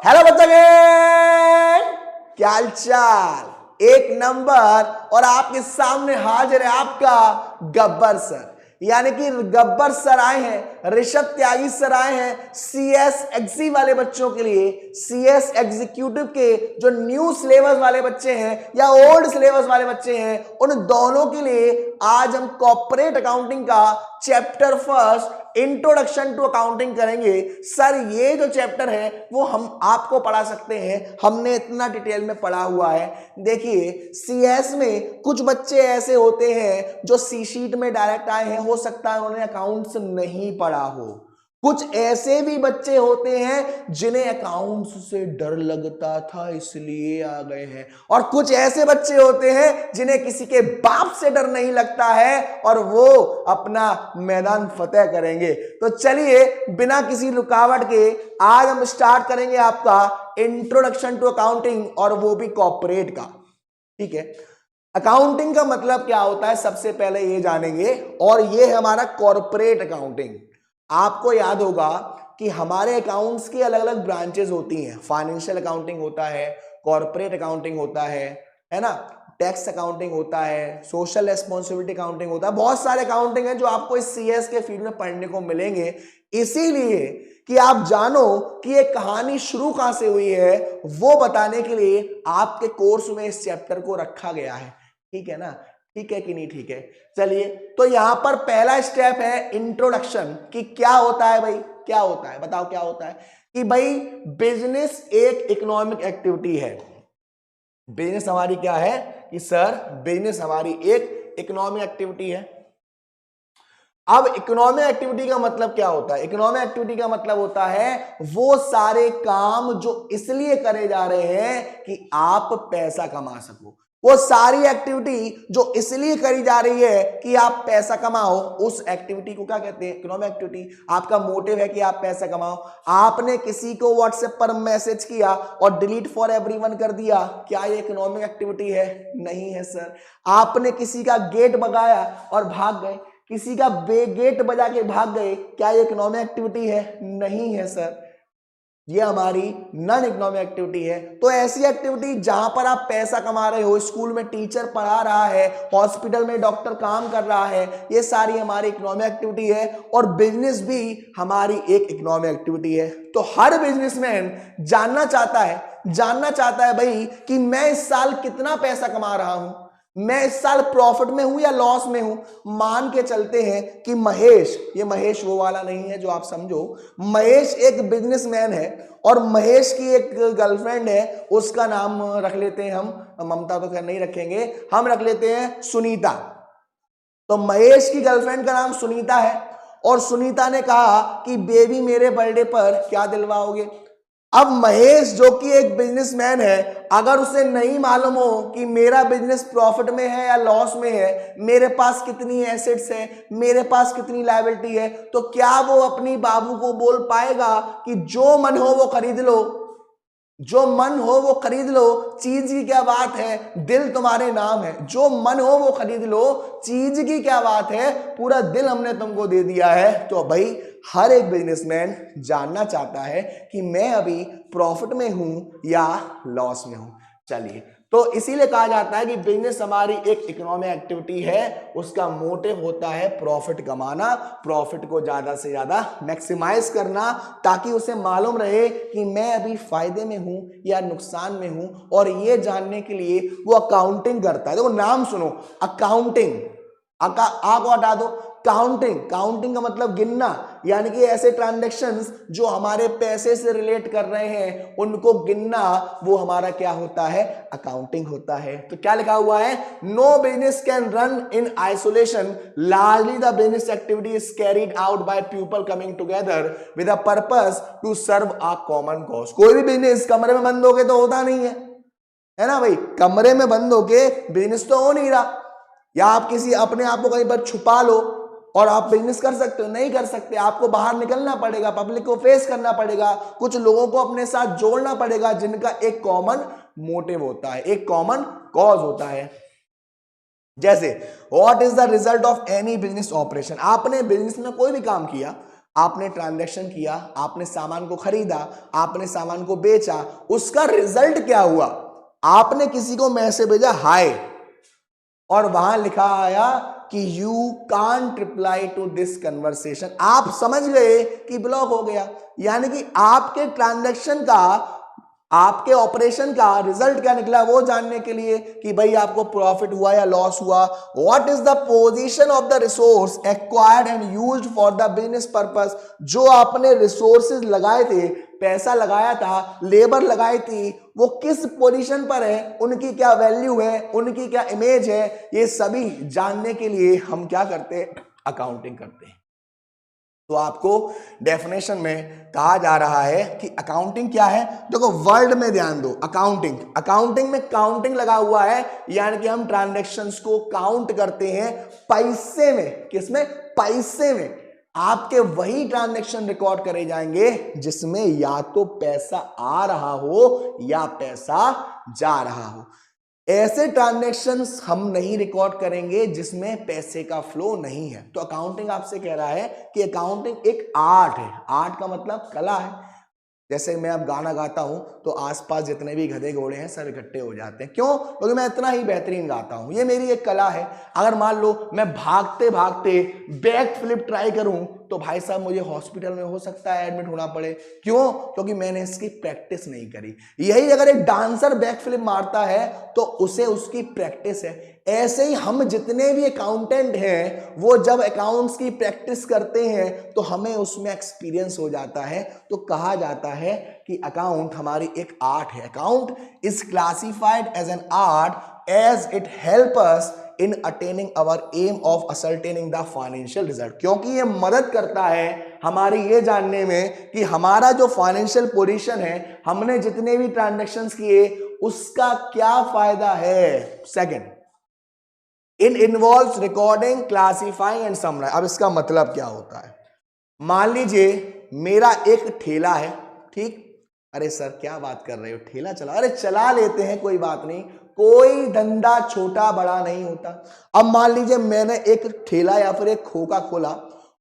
Hello बच्चों, क्या हाल चाल। एक नंबर। और आपके सामने हाजिर है आपका गब्बर सर, यानी कि गब्बर सर आए हैं, ऋषभ त्यागी सर आए हैं सीएस एक्सी वाले बच्चों के लिए। सीएस एग्जीक्यूटिव के जो न्यू सिलेबस वाले बच्चे हैं या ओल्ड सिलेबस वाले बच्चे हैं, उन दोनों के लिए आज हम कॉर्पोरेट अकाउंटिंग का chapter first introduction to accounting करेंगे। सर ये जो चैप्टर है वो हम आपको पढ़ा सकते हैं, हमने इतना डिटेल में पढ़ा हुआ है। देखिए सीएस में कुछ बच्चे ऐसे होते हैं जो सी शीट में डायरेक्ट आए हैं, हो सकता है उन्होंने अकाउंट्स नहीं पढ़ा हो। कुछ ऐसे भी बच्चे होते हैं जिन्हें अकाउंट्स से डर लगता था इसलिए आ गए हैं, और कुछ ऐसे बच्चे होते हैं जिन्हें किसी के बाप से डर नहीं लगता है और वो अपना मैदान फतेह करेंगे। तो चलिए बिना किसी रुकावट के आज हम स्टार्ट करेंगे आपका इंट्रोडक्शन टू अकाउंटिंग, और वो भी कॉर्पोरेट का। ठीक है, अकाउंटिंग का मतलब क्या होता है सबसे पहले ये जानेंगे, और ये है हमारा कॉर्पोरेट अकाउंटिंग। आपको याद होगा कि हमारे अकाउंट्स की अलग अलग ब्रांचेस होती हैं। फाइनेंशियल अकाउंटिंग होता है, कॉर्पोरेट अकाउंटिंग होता है ना, टैक्स अकाउंटिंग होता है, सोशल रेस्पॉन्सिबिलिटी अकाउंटिंग होता है। बहुत सारे अकाउंटिंग है जो आपको इस सीएस के फील्ड में पढ़ने को मिलेंगे, इसीलिए कि आप जानो कि ये कहानी शुरू कहां से हुई है वो बताने के लिए आपके कोर्स में इस चैप्टर को रखा गया है। ठीक है ना, ठीक है कि नहीं ठीक है। चलिए तो यहां पर पहला स्टेप है इंट्रोडक्शन, कि क्या होता है भाई, क्या होता है बताओ क्या होता है। कि भाई बिजनेस एक इकोनॉमिक एक्टिविटी है। बिजनेस हमारी क्या है कि सर बिजनेस हमारी एक इकोनॉमिक एक्टिविटी है। अब इकोनॉमिक एक्टिविटी का मतलब क्या होता है? इकोनॉमिक एक्टिविटी का मतलब होता है वो सारे काम जो इसलिए करे जा रहे हैं कि आप पैसा कमा सको। वो सारी एक्टिविटी जो इसलिए करी जा रही है कि आप पैसा कमाओ, उस एक्टिविटी को क्या कहते हैं? Economic activity. आपका मोटिव है कि आप पैसा कमाओ। आपने किसी को व्हाट्सएप पर मैसेज किया और डिलीट फॉर एवरीवन कर दिया, क्या ये इकोनॉमिक एक्टिविटी है? नहीं है सर। आपने किसी का गेट भगाया और भाग गए, किसी का गेट बजा के भाग गए, क्या ये इकोनॉमिक एक्टिविटी है? नहीं है सर, ये हमारी नॉन इकोनॉमिक एक्टिविटी है। तो ऐसी एक्टिविटी जहां पर आप पैसा कमा रहे हो, स्कूल में टीचर पढ़ा रहा है, हॉस्पिटल में डॉक्टर काम कर रहा है, ये सारी हमारी इकोनॉमिक एक्टिविटी है। और बिजनेस भी हमारी एक इकोनॉमिक एक्टिविटी है। तो हर बिजनेसमैन जानना चाहता है भाई कि मैं इस साल कितना पैसा कमा रहा हूं, मैं इस साल प्रॉफिट में हूं या लॉस में हूं। मान के चलते हैं कि महेश, ये महेश वो वाला नहीं है जो आप समझो, महेश एक बिजनेसमैन है और महेश की एक गर्लफ्रेंड है, उसका नाम रख लेते हैं हम, ममता तो खैर नहीं रखेंगे, हम रख लेते हैं सुनीता। तो महेश की गर्लफ्रेंड का नाम सुनीता है और सुनीता ने कहा कि बेबी मेरे बर्थडे पर क्या दिलवाओगे। अब महेश जो कि एक बिजनेसमैन है, अगर उसे नहीं मालूम हो कि मेरा बिजनेस प्रॉफिट में है या लॉस में है, मेरे पास कितनी एसेट्स है, मेरे पास कितनी लायबिलिटी है, तो क्या वो अपनी बाबू को बोल पाएगा कि जो मन हो वो खरीद लो, जो मन हो वो खरीद लो, चीज की क्या बात है, दिल तुम्हारे नाम है, जो मन हो वो खरीद लो, चीज की क्या बात है, पूरा दिल हमने तुमको दे दिया है। तो भाई हर एक बिजनेसमैन जानना चाहता है कि मैं अभी प्रॉफिट में हूं या लॉस में हूं। चलिए, तो इसीलिए कहा जाता है कि बिजनेस हमारी एक इकोनॉमिक एक्टिविटी है, उसका मोटिव होता है प्रॉफिट कमाना, प्रॉफिट को ज्यादा से ज्यादा मैक्सिमाइज करना, ताकि उसे मालूम रहे कि मैं अभी फायदे में हूं या नुकसान में हूं। और ये जानने के लिए वो अकाउंटिंग करता है। देखो नाम सुनो, अकाउंटिंग, आ को हटा दो, काउंटिंग। काउंटिंग का मतलब गिनना, यानी कि ऐसे ट्रांजैक्शंस जो हमारे पैसे से रिलेट कर रहे हैं उनको गिनना, वो हमारा क्या होता है? अकाउंटिंग होता है। तो क्या लिखा हुआ है? No business can run in isolation, largely the business activity is carried out by people coming together with a purpose to serve a common cause. कोई भी बिजनेस कमरे में बंद होके तो होता नहीं है ना भाई, कमरे में बंद होके बिजनेस तो हो नहीं रहा। या आप किसी अपने आप को कहीं पर छुपा लो और आप बिजनेस कर सकते हो? नहीं कर सकते, आपको बाहर निकलना पड़ेगा, पब्लिक को फेस करना पड़ेगा, कुछ लोगों को अपने साथ जोड़ना पड़ेगा जिनका एक कॉमन मोटिव होता है, एक कॉमन कॉज होता है। जैसे what is the result of any business operation, आपने बिजनेस में कोई भी काम किया, आपने ट्रांजैक्शन किया, आपने सामान को खरीदा, आपने सामान को बेचा, उसका रिजल्ट क्या हुआ? आपने किसी को मैसेज भेजा हाय, और वहां लिखा आया कि you can't reply to this conversation. आप समझ गए कि ब्लॉक हो गया, यानी कि आपके ट्रांजैक्शन का, आपके ऑपरेशन का रिजल्ट क्या निकला वो जानने के लिए कि भाई आपको प्रॉफिट हुआ या लॉस हुआ। What is the position of the resource acquired and used for the business purpose. जो आपने रिसोर्सेज लगाए थे, पैसा लगाया था, लेबर लगाई थी, वो किस पोजीशन पर है, उनकी क्या वैल्यू है, उनकी क्या इमेज है, ये सभी जानने के लिए हम क्या करते हैं? अकाउंटिंग करते हैं। तो आपको डेफिनेशन में कहा जा रहा है कि अकाउंटिंग क्या है। देखो वर्ड में ध्यान दो, अकाउंटिंग, अकाउंटिंग में काउंटिंग लगा हुआ है, यानी कि हम ट्रांजैक्शंस को काउंट करते हैं पैसे में। किसमें? पैसे में। आपके वही ट्रांजैक्शन रिकॉर्ड करे जाएंगे जिसमें या तो पैसा आ रहा हो या पैसा जा रहा हो। ऐसे ट्रांजैक्शंस हम नहीं रिकॉर्ड करेंगे जिसमें पैसे का फ्लो नहीं है। तो अकाउंटिंग आपसे कह रहा है कि अकाउंटिंग एक आर्ट है। आर्ट का मतलब कला है। जैसे मैं अब गाना गाता हूं तो आसपास जितने भी गधे घोड़े हैं सब इकट्ठे हो जाते हैं। क्यों? क्योंकि मैं इतना ही बेहतरीन गाता हूं। ये मेरी एक कला है। अगर मान लो मैं भागते भागते बैक फ्लिप ट्राई करूं तो भाई साहब मुझे हॉस्पिटल में हो सकता है एडमिट होना पड़े। क्यों? क्योंकि मैंने इसकी प्रैक्टिस नहीं करी। यही अगर एक डांसर बैक फ्लिप मारता है तो उसे उसकी प्रैक्टिस है। ऐसे ही हम जितने भी अकाउंटेंट हैं वो जब अकाउंट्स की प्रैक्टिस करते हैं तो हमें उसमें एक्सपीरियंस हो जाता है। तो कहा जाता है कि अकाउंट हमारी एक आर्ट है। Account is classified as an art as it help us in attaining our aim of ascertaining the financial result. क्योंकि ये मदद करता है हमारी ये जानने में कि हमारा जो फाइनेंशियल पोजीशन है, हमने जितने भी ट्रांजैक्शंस किए उसका क्या फायदा है। Second, in involves recording, classifying and summarise. अब इसका मतलब क्या होता है? मान लीजिए मेरा एक ठेला है, ठीक? अरे सर क्या बात कर रहे हो, ठेला चला? अरे चला लेते हैं, कोई बात नहीं, कोई धंधा छोटा बड़ा नहीं होता। अब मान लीजिए मैंने एक ठेला या फिर एक खोखा खोला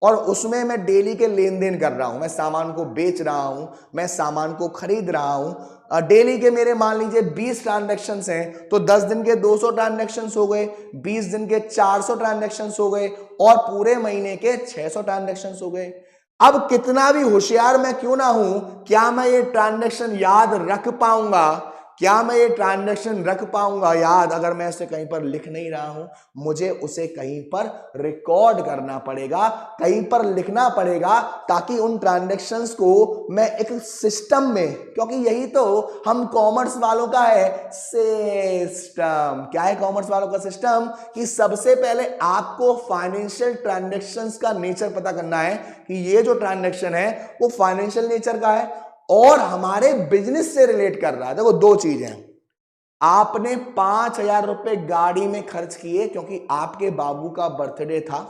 और उसमें मैं डेली के लेन देन कर रहा हूं, मैं सामान को बेच रहा हूं, मैं सामान को खरीद रहा हूं। डेली के मेरे मान लीजिए 20 ट्रांजैक्शंस हैं, तो 10 दिन के 200 ट्रांजैक्शंस हो गए, 20 दिन के 400 ट्रांजैक्शंस हो गए और पूरे महीने के 600 ट्रांजैक्शंस हो गए। अब कितना भी होशियार मैं क्यों ना हूं, क्या मैं ये ट्रांजैक्शन याद रख पाऊंगा? क्या मैं ये ट्रांजैक्शन रख पाऊंगा याद अगर मैं इसे कहीं पर लिख नहीं रहा हूं? मुझे उसे कहीं पर रिकॉर्ड करना पड़ेगा, कहीं पर लिखना पड़ेगा, ताकि उन ट्रांजैक्शंस को मैं एक सिस्टम में, क्योंकि यही तो हम कॉमर्स वालों का है सिस्टम। क्या है कॉमर्स वालों का सिस्टम? कि सबसे पहले आपको फाइनेंशियल ट्रांजैक्शंस का नेचर पता करना है कि ये जो ट्रांजैक्शन है वो फाइनेंशियल नेचर का है और हमारे बिजनेस से रिलेट कर रहा है। देखो दो चीजें, आपने 5,000 रुपए गाड़ी में खर्च किए क्योंकि आपके बाबू का बर्थडे था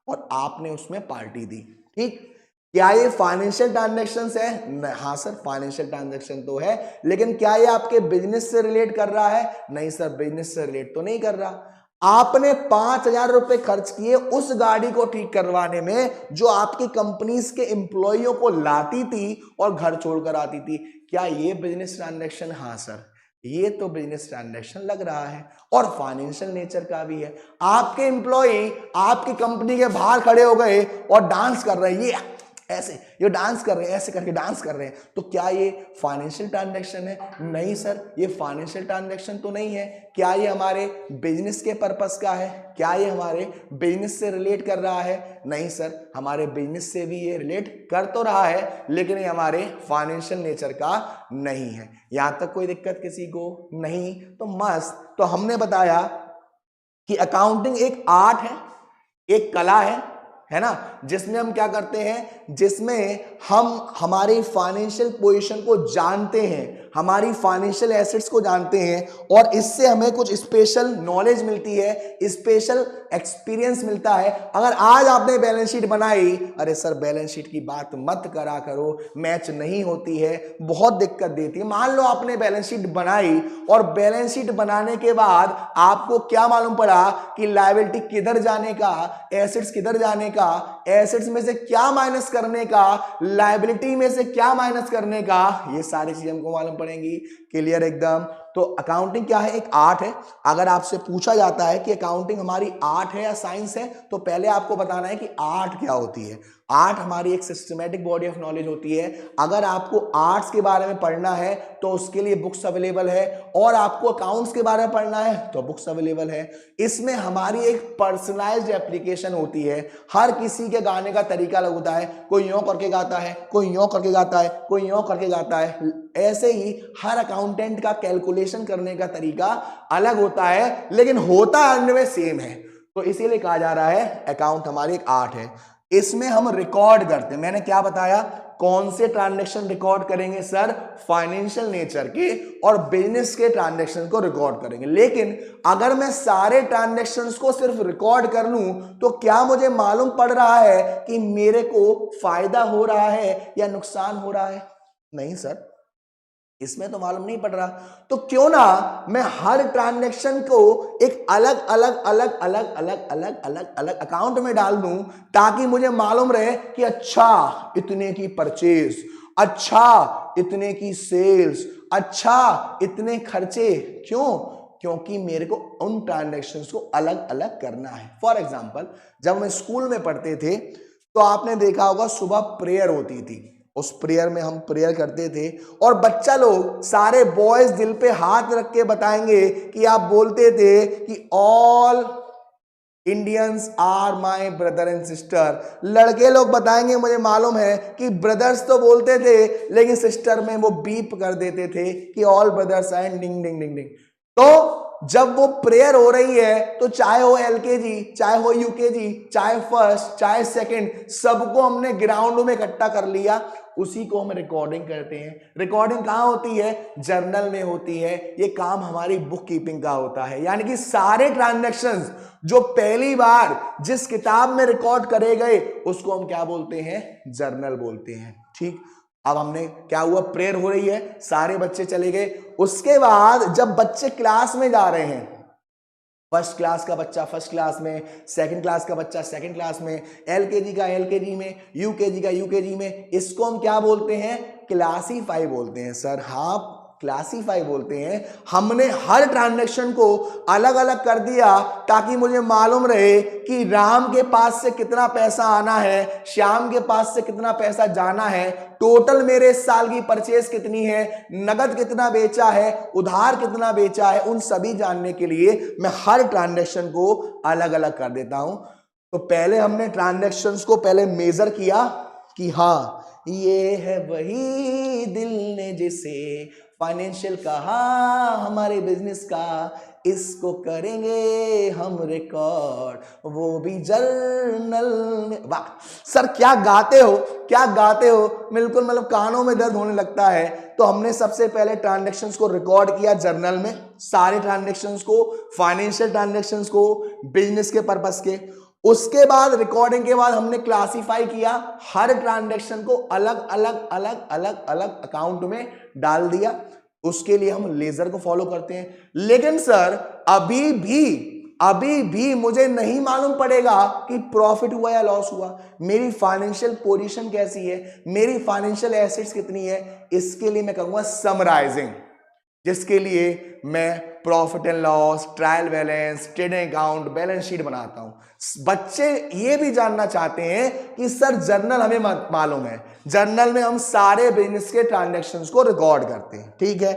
और आपने उसमें पार्टी दी, ठीक? क्या ये फाइनेंशियल ट्रांजैक्शंस है? हाँ सर फाइनेंशियल ट्रांजैक्शन तो है, लेकिन क्या ये आपके बिजनेस से रिलेट कर रहा है? नहीं सर बिजनेस से रिलेट तो नहीं कर रहा। आपने 5,000 रुपए खर्च किए उस गाड़ी को ठीक करवाने में जो आपकी कंपनीज के एम्प्लॉइयों को लाती थी और घर छोड़कर आती थी। क्या ये बिजनेस ट्रांजैक्शन? हाँ सर ये तो बिजनेस ट्रांजैक्शन लग रहा है और फाइनेंशियल नेचर का भी है। आपके एम्प्लॉय आपकी कंपनी के बाहर खड़े हो गए और डांस कर रहे हैं, ये ऐसे, ये डांस कर रहे हैं, ऐसे करके डांस कर रहे हैं, तो क्या ये फाइनेंशियल ट्रांजैक्शन है? नहीं सर ये फाइनेंशियल ट्रांजैक्शन तो नहीं है। क्या ये हमारे बिजनेस के पर्पस का है? क्या ये हमारे बिजनेस से रिलेट कर रहा है? नहीं सर हमारे बिजनेस से भी ये रिलेट कर तो रहा है, लेकिन ये हमारे फाइनेंशियल नेचर का नहीं है। यहां तक कोई दिक्कत किसी को नहीं? तो मस्त। तो हमने बताया कि अकाउंटिंग एक आर्ट है, एक कला है ना, जिसमें हम क्या करते हैं, जिसमें हम हमारी फाइनेंशियल पोजीशन को जानते हैं, हमारी फाइनेंशियल एसेट्स को जानते हैं और इससे हमें कुछ स्पेशल नॉलेज मिलती है, स्पेशल एक्सपीरियंस मिलता है। अगर आज आपने बैलेंस शीट बनाई, अरे सर बैलेंस शीट की बात मत करा करो, मैच नहीं होती है, बहुत दिक्कत देती है। मान लो आपने बैलेंस शीट बनाई और बैलेंस शीट बनाने के बाद आपको क्या मालूम पड़ा कि लायबिलिटी किधर जाने का, एसेट्स किधर जाने का, एसेट्स में से क्या माइनस करने का, लायबिलिटी में से क्या माइनस करने का, ये सारी चीजें हमको मालूम पड़ेंगी। क्लियर एकदम। तो अकाउंटिंग क्या है, एक आर्ट है। अगर आपसे पूछा जाता है कि अकाउंटिंग हमारी आर्ट है या साइंस है, तो पहले आपको बताना है कि आर्ट क्या होती है। आर्ट हमारी एक सिस्टमैटिक बॉडी ऑफ नॉलेज होती है। अगर आपको आर्ट्स के बारे में पढ़ना है तो उसके लिए बुक्स अवेलेबल है, और आपको अकाउंट्स के बारे में पढ़ना है तो बुक्स अवेलेबल है। इसमें हमारी एक पर्सनलाइज्ड एप्लीकेशन होती है। हर किसी के गाने का तरीका अलग होता है, कोई यूं करके गाता है, कोई यूं करके गाता है, कोई यूं करके गाता है। ऐसे ही हर अकाउंटेंट का कैलकुलेशन करने का तरीका अलग होता है, लेकिन होता अंत में सेम है। तो इसीलिए कहा जा रहा है अकाउंट हमारी एक आर्ट है। इसमें हम रिकॉर्ड करते हैं। मैंने क्या बताया, कौन से ट्रांजैक्शन रिकॉर्ड करेंगे सर, फाइनेंशियल नेचर के और बिजनेस के ट्रांजैक्शन को रिकॉर्ड करेंगे। लेकिन अगर मैं सारे ट्रांजैक्शंस को सिर्फ रिकॉर्ड कर लूं तो क्या मुझे मालूम पड़ रहा है कि मेरे को फायदा हो रहा है या नुकसान हो रहा है? नहीं सर, इसमें तो मालूम नहीं पड़ रहा। तो क्यों ना मैं हर ट्रांजैक्शन को एक अलग अलग अलग अलग अलग अलग अलग अलग अकाउंट में डाल दूं, ताकि मुझे मालूम रहे कि अच्छा इतने की परचेज, अच्छा इतने की सेल्स, अच्छा इतने खर्चे। क्यों? क्योंकि मेरे को उन ट्रांजैक्शंस को अलग अलग करना है। फॉर एग्जांपल, जब हम स्कूल में पढ़ते थे तो आपने देखा होगा सुबह प्रेयर होती थी। उस प्रेयर में हम प्रेयर करते थे, और बच्चा लोग सारे बॉयज दिल पे हाथ रख के बताएंगे कि आप बोलते थे कि all Indians are my brother and sister. लड़के लोग बताएंगे, मुझे मालूम है कि ब्रदर्स तो बोलते थे लेकिन सिस्टर में वो बीप कर देते थे कि ऑल ब्रदर्स आर डिंग डिंग डिंग डिंग। तो जब वो प्रेयर हो रही है तो चाहे हो एलकेजी, चाहे हो यूकेजी, चाहे फर्स्ट, चाहे सेकंड, सबको हमने ग्राउंड में इकट्ठा कर लिया। उसी को हम रिकॉर्डिंग करते हैं। रिकॉर्डिंग कहां होती है? जर्नल में होती है। ये काम हमारी बुक कीपिंग का होता है। यानी कि सारे ट्रांजैक्शंस जो पहली बार जिस किताब में रिकॉर्ड करे गए उसको हम क्या बोलते हैं? जर्नल बोलते हैं। ठीक। अब हमने क्या हुआ, प्रेयर हो रही है, सारे बच्चे चले गए। उसके बाद जब बच्चे क्लास में जा रहे हैं, फर्स्ट क्लास का बच्चा फर्स्ट क्लास में, सेकंड क्लास का बच्चा सेकंड क्लास में, एलकेजी का एलकेजी में, यूकेजी का यूकेजी में, इसको हम क्या बोलते हैं? क्लासीफाई बोलते हैं सर। हाँ, क्लासीफाई बोलते हैं। हमने हर ट्रांजैक्शन को अलग अलग कर दिया ताकि मुझे मालूम रहे कि राम के पास से कितना पैसा आना है, श्याम के पास से कितना पैसा जाना है, टोटल मेरे इस साल की परचेज कितनी है, नगद कितना बेचा है, उधार कितना बेचा है। उन सभी जानने के लिए मैं हर ट्रांजैक्शन को अलग अलग कर देता हूं। तो पहले हमने ट्रांजैक्शंस को पहले मेजर किया कि हाँ ये है वही दिल ने जिसे फाइनेंशियल कहा हमारे बिजनेस का, इसको करेंगे हम रिकॉर्ड, वो भी जर्नल में। वाह सर, क्या गाते हो, क्या गाते हो, बिल्कुल मतलब कानों में दर्द होने लगता है। तो हमने सबसे पहले ट्रांजैक्शंस को रिकॉर्ड किया जर्नल में, सारे ट्रांजैक्शंस को, फाइनेंशियल ट्रांजैक्शंस को, बिजनेस के पर्पस के। उसके बाद रिकॉर्डिंग के बाद हमने क्लासिफाई किया, हर ट्रांजैक्शन को अलग अलग अलग अलग अलग अकाउंट में डाल दिया। उसके लिए हम लेजर को फॉलो करते हैं। लेकिन सर अभी भी मुझे नहीं मालूम पड़ेगा कि प्रॉफिट हुआ या लॉस हुआ, मेरी फाइनेंशियल पोजीशन कैसी है, मेरी फाइनेंशियल एसेट्स कितनी है। इसके लिए मैं करूंगा समराइजिंग, जिसके लिए मैं profit and loss, trial balance, trading account, balance sheet बनाता हूं। बच्चे ये भी जानना चाहते हैं कि सर जर्नल हमें मालूम है, जर्नल में हम सारे बिजनेस के ट्रांजैक्शंस को रिकॉर्ड करते हैं। ठीक है,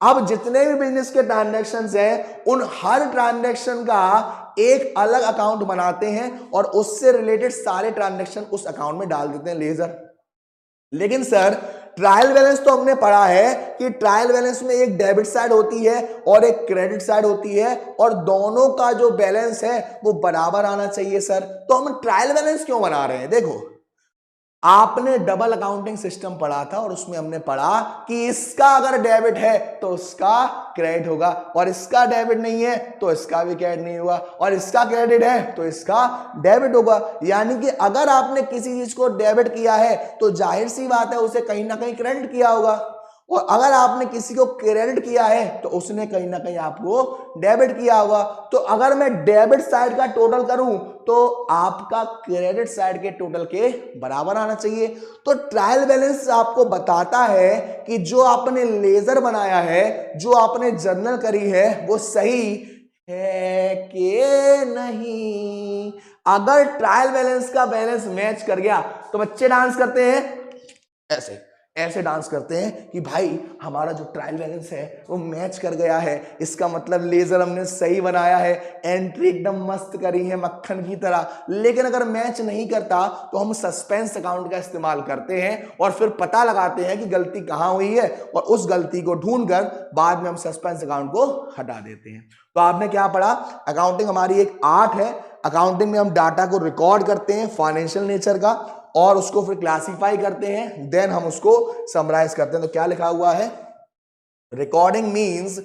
अब जितने भी बिजनेस के ट्रांजैक्शंस हैं उन हर ट्रांजैक्शन का एक अलग अकाउंट बनाते हैं और उससे रिलेटेड सारे ट्रांजैक्शन उस अकाउंट में डाल देते हैं लेजर। लेकिन सर ट्रायल बैलेंस तो हमने पढ़ा है कि ट्रायल बैलेंस में एक डेबिट साइड होती है और एक क्रेडिट साइड होती है, और दोनों का जो बैलेंस है वो बराबर आना चाहिए सर। तो हम ट्रायल बैलेंस क्यों बना रहे हैं? देखो, आपने डबल अकाउंटिंग सिस्टम पढ़ा था और उसमें हमने पढ़ा कि इसका अगर डेबिट है तो उसका क्रेडिट होगा, और इसका डेबिट नहीं है तो इसका भी क्रेडिट नहीं होगा, और इसका क्रेडिट है तो इसका डेबिट होगा। यानी कि अगर आपने किसी चीज को डेबिट किया है तो जाहिर सी बात है उसे कहीं ना कहीं क्रेडिट किया होगा। और अगर आपने किसी को क्रेडिट किया है तो उसने कहीं ना कहीं आपको डेबिट किया होगा। तो अगर मैं डेबिट साइड का टोटल करूं तो आपका क्रेडिट साइड के टोटल के बराबर आना चाहिए। तो ट्रायल बैलेंस आपको बताता है कि जो आपने लेजर बनाया है, जो आपने जर्नल करी है, वो सही है कि नहीं। अगर ट्रायल बैलेंस का बैलेंस मैच कर गया तो बच्चे डांस करते हैं ऐसे ऐसे डांस करते हैं कि भाई हमारा जो ट्रायल बैलेंस है वो मैच कर गया है, इसका मतलब लेजर हमने सही बनाया है, एंट्री एकदम मस्त करी है मक्खन की तरह। लेकिन अगर मैच नहीं करता तो हम सस्पेंस अकाउंट का इस्तेमाल करते हैं और फिर पता लगाते हैं कि गलती कहां हुई है और उस गलती को ढूंढकर बाद में हम सस्पेंस अकाउंट को हटा देते हैं। तो आपने क्या पढ़ा, अकाउंटिंग हमारी एक आर्ट है। अकाउंटिंग में हम डाटा को रिकॉर्ड करते हैं फाइनेंशियल नेचर का और उसको फिर क्लासिफाई करते हैं, देन हम उसको समराइज करते हैं। तो क्या लिखा हुआ है, recording means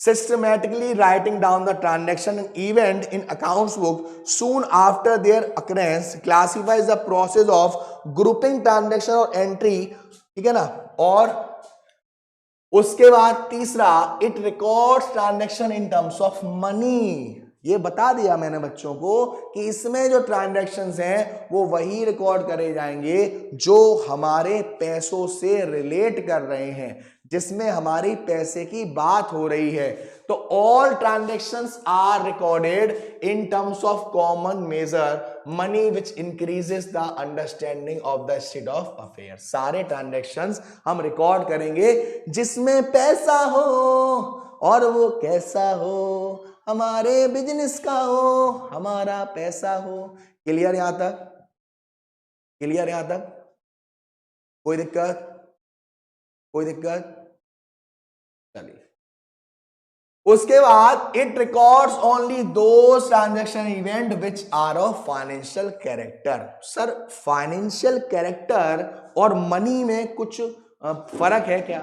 systematically writing down the transaction and event in accounts book soon after their occurrence, classifies the process of grouping transaction और entry, ठीक है ना। और उसके बाद तीसरा, it records transaction in terms of money. ये बता दिया मैंने बच्चों को कि इसमें जो ट्रांजैक्शंस हैं वो वही रिकॉर्ड करे जाएंगे जो हमारे पैसों से रिलेट कर रहे हैं, जिसमें हमारी पैसे की बात हो रही है। तो all transactions are recorded in terms of common measure money which increases the understanding of the state of affair. सारे ट्रांजैक्शंस हम रिकॉर्ड करेंगे जिसमें पैसा हो और वो कैसा हो, हमारे बिजनेस का हो, हमारा पैसा हो। क्लियर यहां तक? क्लियर यहां तक? कोई दिक्कत? कोई दिक्कत? चलिए, उसके बाद it records only those transaction event which are of financial character. Sir financial character और मनी में कुछ फर्क है क्या?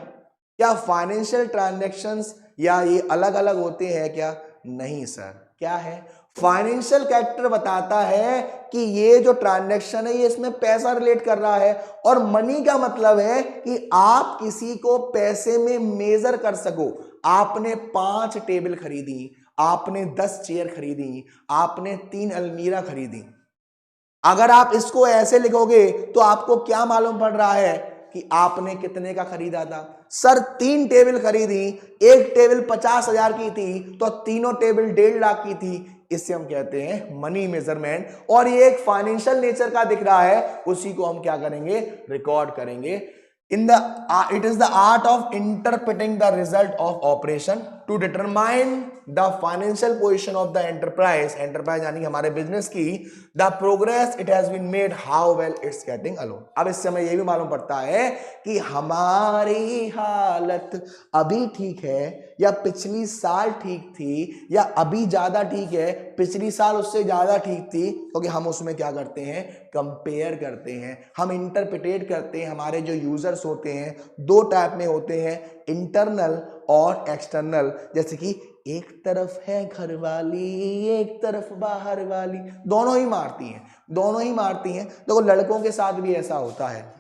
क्या फाइनेंशियल ट्रांजैक्शंस या ये अलग अलग होते हैं क्या? नहीं सर। क्या है? फाइनेंशियल कैरेक्टर बताता है कि ये जो ट्रांजैक्शन है ये इसमें पैसा रिलेट कर रहा है, और मनी का मतलब है कि आप किसी को पैसे में मेजर कर सको। आपने 5 टेबल खरीदी, आपने 10 चेयर खरीदी, आपने 3 अलमीरा खरीदी। अगर आप इसको ऐसे लिखोगे तो आपको क्या मालूम पड़ रहा है कि आपने कितने का खरीदा था? सर 3 टेबल खरीदी, एक टेबल 50,000 की थी तो तीनों टेबल 1.5 लाख की थी। इससे हम कहते हैं मनी मेजरमेंट, और ये एक फाइनेंशियल नेचर का दिख रहा है, उसी को हम क्या करेंगे? रिकॉर्ड करेंगे। It is the art of interpreting the result of operation to determine the financial position of the enterprise यानी हमारे बिजनेस की, the progress it has been made, how well it's getting along। अब इससे हमें ये भी मालूम पड़ता है कि हमारी हालत अभी ठीक है या पिछली साल ठीक थी, या अभी ज्यादा ठीक है, पिछली साल उससे ज्यादा ठीक थी, क्योंकि हम उसमें क्या करते हैं? कंपेयर करते हैं, हम इंटरप्रिटेट करते हैं। हमारे जो यूजर्स होते हैं 2 टाइप में होते हैं, इंटरनल और एक्सटर्नल। जैसे कि एक तरफ है घर वाली, एक तरफ बाहर वाली, दोनों ही मारती हैं, दोनों ही मारती हैं। देखो लड़कों के साथ भी ऐसा होता है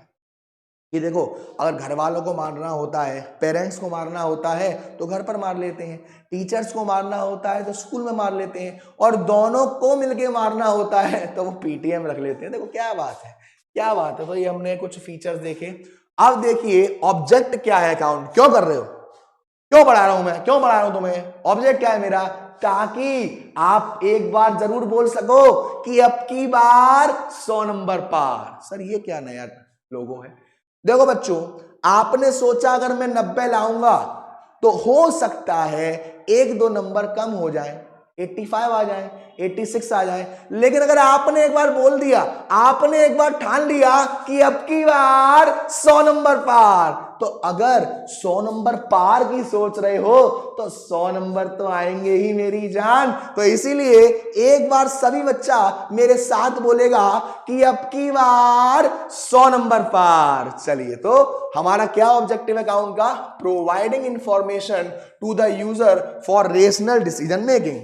कि देखो अगर घर वालों को मारना होता है, पेरेंट्स को मारना होता है तो घर पर मार लेते हैं, टीचर्स को मारना होता है तो स्कूल में मार लेते हैं, और दोनों को मिलके मारना होता है तो वो पीटीएम रख लेते हैं। देखो क्या बात है, क्या बात है। तो ये हमने कुछ फीचर्स देखे। अब देखिए ऑब्जेक्ट क्या है अकाउंट। क्यों कर रहे हो? क्यों पढ़ा रहा हूं मैं? क्यों पढ़ा रहा हूं तुम्हें? ऑब्जेक्ट क्या है मेरा? ताकि आप एक बार जरूर बोल सको कि अब की बार 100 नंबर पार। सर ये क्या नया लोगो है? देखो बच्चों, आपने सोचा अगर मैं 90 लाऊंगा तो हो सकता है 1-2 नंबर कम हो जाए, 85 आ जाए, 86 आ जाए। लेकिन अगर आपने एक बार बोल दिया, आपने एक बार ठान लिया कि अब की बार 100 नंबर पार, तो अगर 100 नंबर पार की सोच रहे हो तो 100 नंबर तो आएंगे ही मेरी जान। तो इसीलिए एक बार सभी बच्चा मेरे साथ बोलेगा कि अब की बार 100 नंबर पार। चलिए, तो हमारा क्या ऑब्जेक्टिव है अकाउंट का? Providing information to the user for rational decision making.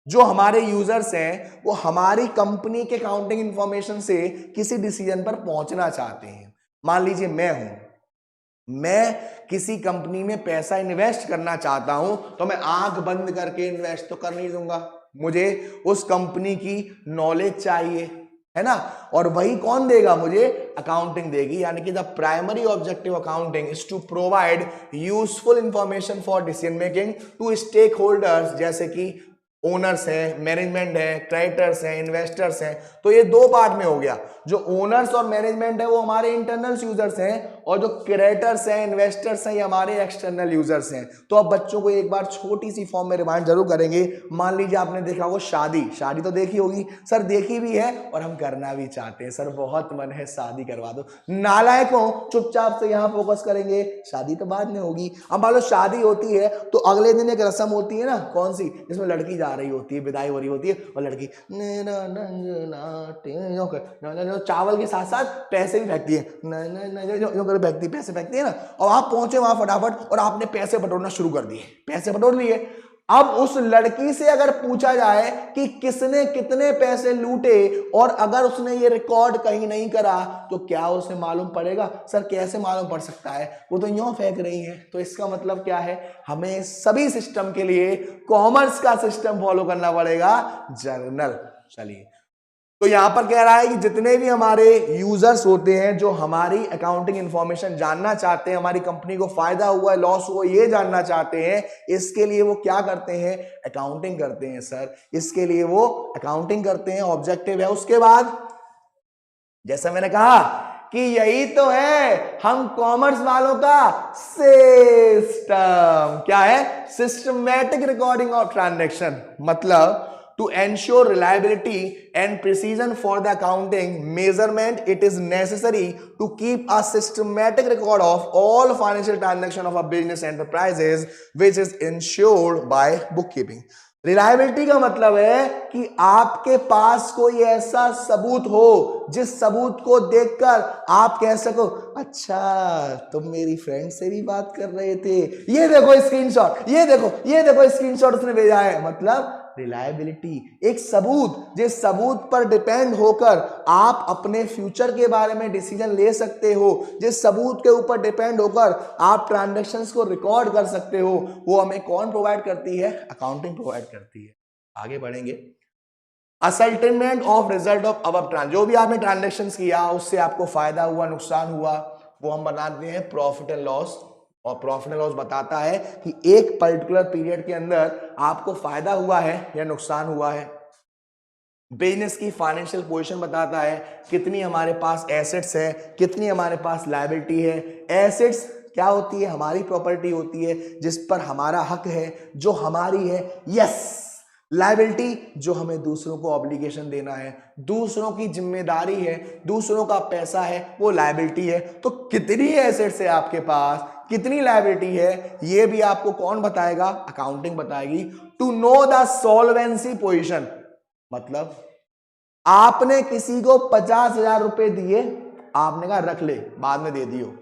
जो हमारे यूजर्स हैं वो हमारी कंपनी के अकाउंटिंग इंफॉर्मेशन से किसी डिसीजन पर पहुंचना चाहते हैं। मान लीजिए मैं हूं, मैं किसी कंपनी में पैसा इन्वेस्ट करना चाहता हूं तो मैं आंख बंद करके इन्वेस्ट तो कर नहीं दूंगा, मुझे उस कंपनी की नॉलेज चाहिए, है ना। और वही कौन देगा मुझे, अकाउंटिंग देगी। यानी कि the primary objective accounting is to provide useful information for decision making to stakeholders, जैसे कि ओनर्स हैं, मैनेजमेंट है, क्रेडिटर्स हैं, इन्वेस्टर्स हैं। तो ये दो पार्ट में हो गया। जो ओनर्स और मैनेजमेंट है वो हमारे इंटरनल यूजर्स हैं, और जो क्रेडिटर्स हैं, इन्वेस्टर्स हैं, ये हमारे एक्सटर्नल यूजर्स हैं। तो अब बच्चों को एक बार छोटी सी फॉर्म में रिमाइंड जरूर करेंगे। मान लीजिए आपने देखा होगा शादी, शादी तो देखी होगी सर, देखी भी है और हम करना भी चाहते हैं सर, बहुत मन है शादी करवा दो। नालायकों, चुपचाप से यहाँ फोकस करेंगे, शादी तो बाद में होगी। अब मान लो शादी होती है तो अगले दिन एक रस्म होती है ना, कौन सी, जिसमें लड़की जा रही होती है, विदाई हो रही होती है, और लड़की चावल के साथ साथ पैसे भी फेंकती है, फेंकती, पैसे फेंकती है ना। और आप पहुंचे वहां फटाफट और आपने पैसे बटोरना शुरू कर दिए, पैसे बटोर लिए। अब उस लड़की से अगर पूछा जाए कि किसने कितने पैसे लूटे, और अगर उसने ये रिकॉर्ड कहीं नहीं करा, तो क्या उसे मालूम पड़ेगा? सर कैसे मालूम पड़ सकता है, वो तो यूं फेंक रही है। तो इसका मतलब क्या है, हमें सभी सिस्टम के लिए कॉमर्स का सिस्टम फॉलो करना पड़ेगा, जर्नल। चलिए, तो यहां पर कह रहा है कि जितने भी हमारे यूजर्स होते हैं जो हमारी अकाउंटिंग इंफॉर्मेशन जानना चाहते हैं, हमारी कंपनी को फायदा हुआ लॉस हुआ ये जानना चाहते हैं, इसके लिए वो क्या करते हैं, अकाउंटिंग करते हैं सर। इसके लिए वो अकाउंटिंग करते हैं, ऑब्जेक्टिव है। उसके बाद जैसा मैंने कहा कि यही तो है हम कॉमर्स वालों का सिस्टम। क्या है, सिस्टमैटिक रिकॉर्डिंग ऑफ ट्रांजैक्शन। मतलब to ensure reliability and precision for the accounting measurement, it is necessary to keep a systematic record of all financial transactions of a business enterprises, which is ensured by bookkeeping. Reliability का मतलब है कि आपके पास कोई ऐसा सबूत हो जिस सबूत को देखकर आप कह सको, अच्छा तुम मेरी फ्रेंड से भी बात कर रहे थे, ये देखो स्क्रीनशॉट, ये देखो स्क्रीनशॉट उसने भेजा है। मतलब रिलायबिलिटी, एक सबूत, जिस सबूत पर डिपेंड होकर आप अपने फ्यूचर के बारे में डिसीजन ले सकते हो, जिस सबूत के ऊपर डिपेंड होकर आप ट्रांजैक्शंस को रिकॉर्ड कर सकते हो, वो हमें कौन प्रोवाइड करती है, अकाउंटिंग प्रोवाइड करती है। आगे बढ़ेंगे, ascertainment of result of above trans, जो भी आपने ट्रांजैक्शंस किया उससे आपको फायदा हुआ नुकसान हुआ, वो हम बनाते हैं प्रॉफिट एंड लॉस। और प्रॉफिट एंड लॉस बताता है कि एक पर्टिकुलर पीरियड के अंदर आपको फायदा हुआ है या नुकसान हुआ है। बिजनेस की फाइनेंशियल पोजीशन बताता है, कितनी हमारे पास एसेट्स है, कितनी हमारे पास लायबिलिटी है। एसेट्स क्या होती है, हमारी प्रॉपर्टी होती है जिस पर हमारा हक है, जो हमारी है, यस। लायबिलिटी जो हमें दूसरों को ऑब्लिगेशन देना है, दूसरों की जिम्मेदारी है, दूसरों का पैसा है, वो लायबिलिटी है। तो कितनी एसेट्स है आपके पास, कितनी लायबिलिटी है, ये भी आपको कौन बताएगा, अकाउंटिंग बताएगी। To know the solvency position, मतलब आपने किसी को 50,000 रुपए दिए, आपने कहा रख ले बाद में दे दियो,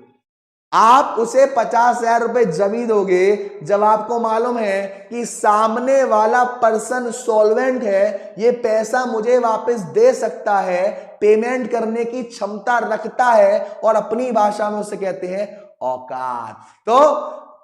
आप उसे 50,000 रुपए जमी दोगे जब आपको मालूम है कि सामने वाला पर्सन सॉल्वेंट है, ये पैसा मुझे वापस दे सकता है, पेमेंट करने की क्षमता रखता है, और अपनी भाषा में उसे कहते हैं औकात। तो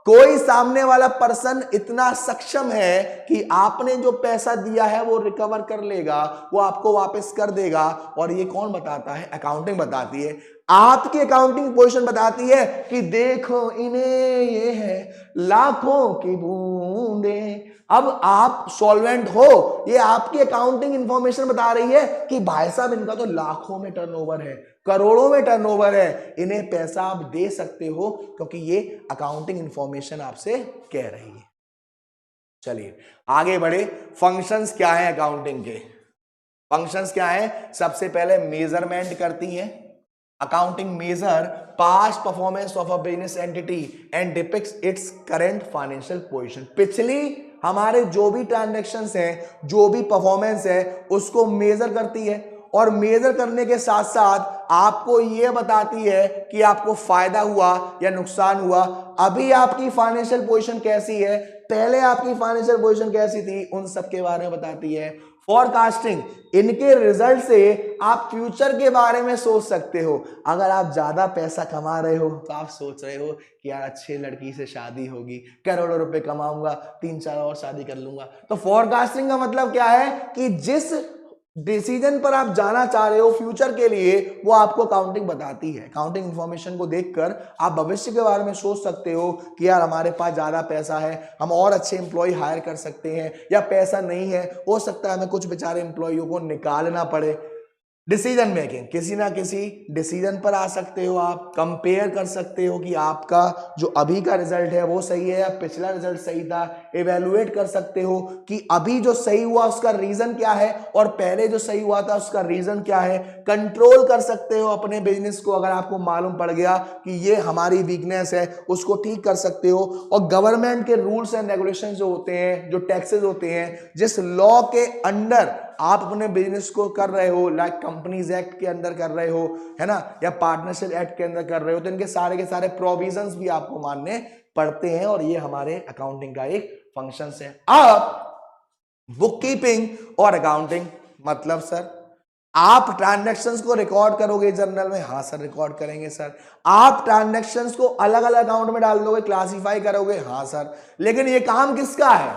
कोई सामने वाला पर्सन इतना सक्षम है कि आपने जो पैसा दिया है वो रिकवर कर लेगा, वो आपको वापस कर देगा। और ये कौन बताता है, अकाउंटिंग बताती है। आपकी अकाउंटिंग पोजीशन बताती है कि देखो इन्हें ये है लाखों की बूंदे। अब आप सॉल्वेंट हो, ये आपकी अकाउंटिंग इंफॉर्मेशन बता रही है कि भाई साहब इनका तो लाखों में टर्नओवर है, करोड़ों में टर्नओवर है, इन्हें पैसा आप दे सकते हो, क्योंकि ये अकाउंटिंग इंफॉर्मेशन आपसे कह रही है। चलिए आगे बढ़े, फंक्शंस क्या है अकाउंटिंग के, फंक्शंस क्या है। सबसे पहले मेजरमेंट करती है accounting, measure past performance of a business entity and depicts its current financial position. पिछली हमारे जो भी ट्रांजैक्शंस हैं, जो भी परफॉर्मेंस है, उसको मेजर करती है, और मेजर करने के साथ साथ आपको यह बताती है कि आपको फायदा हुआ या नुकसान हुआ। अभी आपकी फाइनेंशियल पोजीशन कैसी है, पहले आपकी फाइनेंशियल पोजीशन कैसी थी, उन सब के बारे में बताती है। फोरकास्टिंग, इनके रिजल्ट से आप फ्यूचर के बारे में सोच सकते हो। अगर आप ज्यादा पैसा कमा रहे हो तो आप सोच रहे हो कि यार अच्छे लड़की से शादी होगी, करोड़ों रुपए कमाऊंगा, 3-4 और शादी कर लूंगा। तो फोरकास्टिंग का मतलब क्या है कि जिस डिसीजन पर आप जाना चाह रहे हो फ्यूचर के लिए, वो आपको अकाउंटिंग बताती है। अकाउंटिंग इंफॉर्मेशन को देखकर आप भविष्य के बारे में सोच सकते हो कि यार हमारे पास ज्यादा पैसा है, हम और अच्छे एम्प्लॉय हायर कर सकते हैं, या पैसा नहीं है, हो सकता है हमें कुछ बेचारे एम्प्लॉयों को निकालना पड़े। डिसीजन मेकिंग, किसी ना किसी डिसीजन पर आ सकते हो, आप कंपेयर कर सकते हो कि आपका जो अभी का रिजल्ट है वो सही है या पिछला रिजल्ट सही था। इवेलुएट कर सकते हो कि अभी जो सही हुआ उसका रीजन क्या है और पहले जो सही हुआ था उसका रीजन क्या है। कंट्रोल कर सकते हो अपने बिजनेस को, अगर आपको मालूम पड़ गया कि ये हमारी वीकनेस है उसको ठीक कर सकते हो। और गवर्नमेंट के रूल्स एंड रेगुलेशन जो होते हैं, जो टैक्सेस होते हैं, जिस लॉ के अंडर आप अपने बिजनेस को कर रहे हो, लाइक कंपनीज एक्ट के अंदर कर रहे हो, है ना, या पार्टनरशिप एक्ट के अंदर कर रहे हो, तो इनके सारे के सारे प्रोविजंस भी आपको मानने पड़ते हैं और ये हमारे अकाउंटिंग का एक फंक्शन है। अब बुक कीपिंग और अकाउंटिंग मतलब सर आप ट्रांजैक्शंस को रिकॉर्ड करोगे जर्नल में? हाँ सर रिकॉर्ड करेंगे सर। आप ट्रांजैक्शंस को अलग अलग अकाउंट में डाल दोगे, क्लासिफाई करोगे? हाँ सर। लेकिन ये काम किसका है?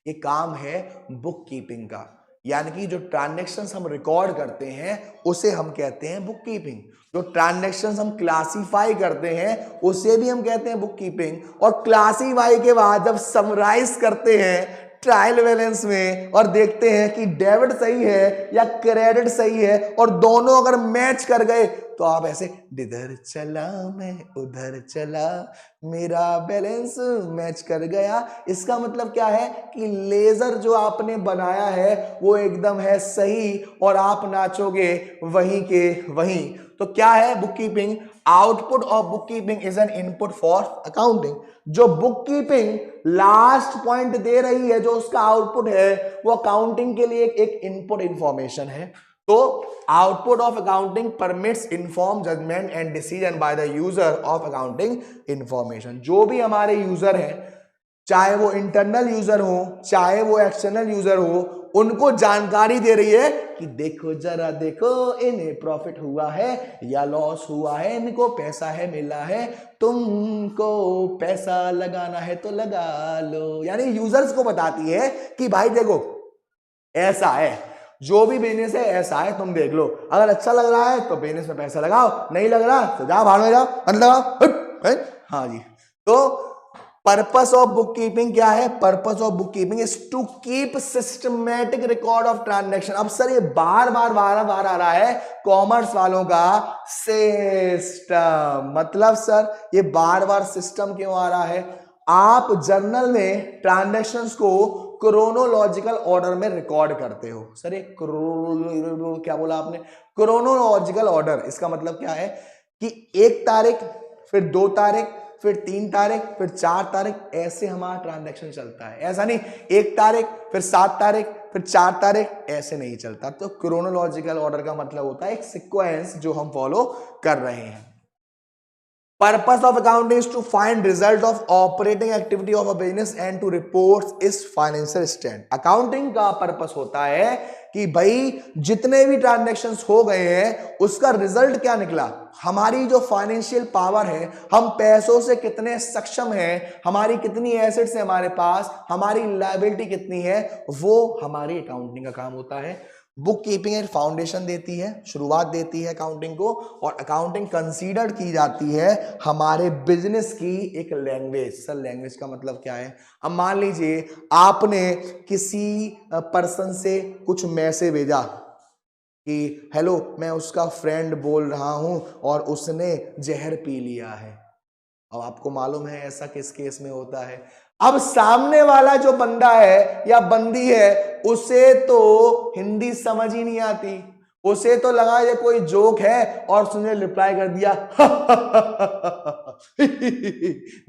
ये काम है बुक कीपिंग का। यानी कि जो ट्रांजैक्शंस हम रिकॉर्ड करते हैं उसे हम कहते हैं बुक कीपिंग। जो ट्रांजैक्शंस हम क्लासिफाई करते हैं उसे भी हम कहते हैं बुक कीपिंग। और क्लासिफाई के बाद जब समराइज करते हैं ट्रायल बैलेंस में और देखते हैं कि डेबिट सही है या क्रेडिट सही है और दोनों अगर मैच कर गए तो आप ऐसे जिधर चला मैं उधर चला, मेरा बैलेंस मैच कर गया। इसका मतलब क्या है कि लेजर जो आपने बनाया है वो एकदम है सही और आप नाचोगे वहीं के वहीं। तो क्या है book keeping? Output of bookkeeping is an input for accounting. जो बुक कीपिंग लास्ट पॉइंट दे रही है, जो उसका आउटपुट है, वो अकाउंटिंग के लिए एक इनपुट इंफॉर्मेशन है। तो output of accounting permits inform judgement and decision by the user of accounting information. जो भी हमारे यूजर हैं, चाहे वो इंटरनल यूजर हो चाहे वो एक्सटर्नल यूजर हो, उनको जानकारी दे रही है कि देखो जरा देखो इन्हें प्रॉफिट हुआ है या लॉस हुआ है, इनको पैसा है मिला है, तुमको पैसा लगाना है तो लगा लो। यानी यूजर्स को बताती है कि भाई देखो ऐसा है, जो भी बिजनेस है ऐसा है, तुम देख लो, अगर अच्छा लग रहा है तो बिजनेस में पैसा लगाओ, नहीं लग रहा तो जाओ भाड़ में जाओ, मत लगाओ। हाँ जी। तो पर्पस ऑफ बुक कीपिंग क्या है? Purpose of bookkeeping is to keep systematic record of transaction. अब सर ये बार बार आ रहा है कॉमर्स वालों का सिस्टम। मतलब सर ये बार बार सिस्टम क्यों आ रहा है? आप जर्नल में ट्रांजैक्शंस को क्रोनोलॉजिकल ऑर्डर में रिकॉर्ड करते हो। सर ये क्या बोला आपने? Chronological order. इसका मतलब क्या है कि 1 तारीख, फिर 2 तारीख, फिर 3 तारीख, फिर 4 तारीख, ऐसे हमारा ट्रांजैक्शन चलता है। ऐसा नहीं 1 तारीख फिर 7 तारीख फिर 4 तारीख, ऐसे नहीं चलता। तो क्रोनोलॉजिकल ऑर्डर का मतलब होता है एक सीक्वेंस जो हम फॉलो कर रहे हैं। Purpose of accounting is to find result of operating activity of a business and to report its financial stand। Accounting का पर्पस होता है कि भाई जितने भी ट्रांजैक्शंस हो गए हैं उसका रिजल्ट क्या निकला, हमारी जो फाइनेंशियल पावर है, हम पैसों से कितने सक्षम हैं, हमारी कितनी एसेट्स है हमारे पास, हमारी लायबिलिटी कितनी है, वो हमारी अकाउंटिंग का काम होता है। बुक कीपिंग एक फाउंडेशन देती है, शुरुआत देती है अकाउंटिंग को, और अकाउंटिंग कंसीडर की जाती है हमारे बिजनेस की एक लैंग्वेज। सर लैंग्वेज का मतलब क्या है? अब मान लीजिए आपने किसी पर्सन से कुछ मैसेज भेजा कि हेलो मैं उसका फ्रेंड बोल रहा हूं और उसने जहर पी लिया है। अब आपको मालूम है ऐसा किस केस में होता है। अब सामने वाला जो बंदा है या बंदी है उसे तो हिंदी समझ ही नहीं आती, उसे तो लगा ये कोई जोक है और उसने रिप्लाई कर दिया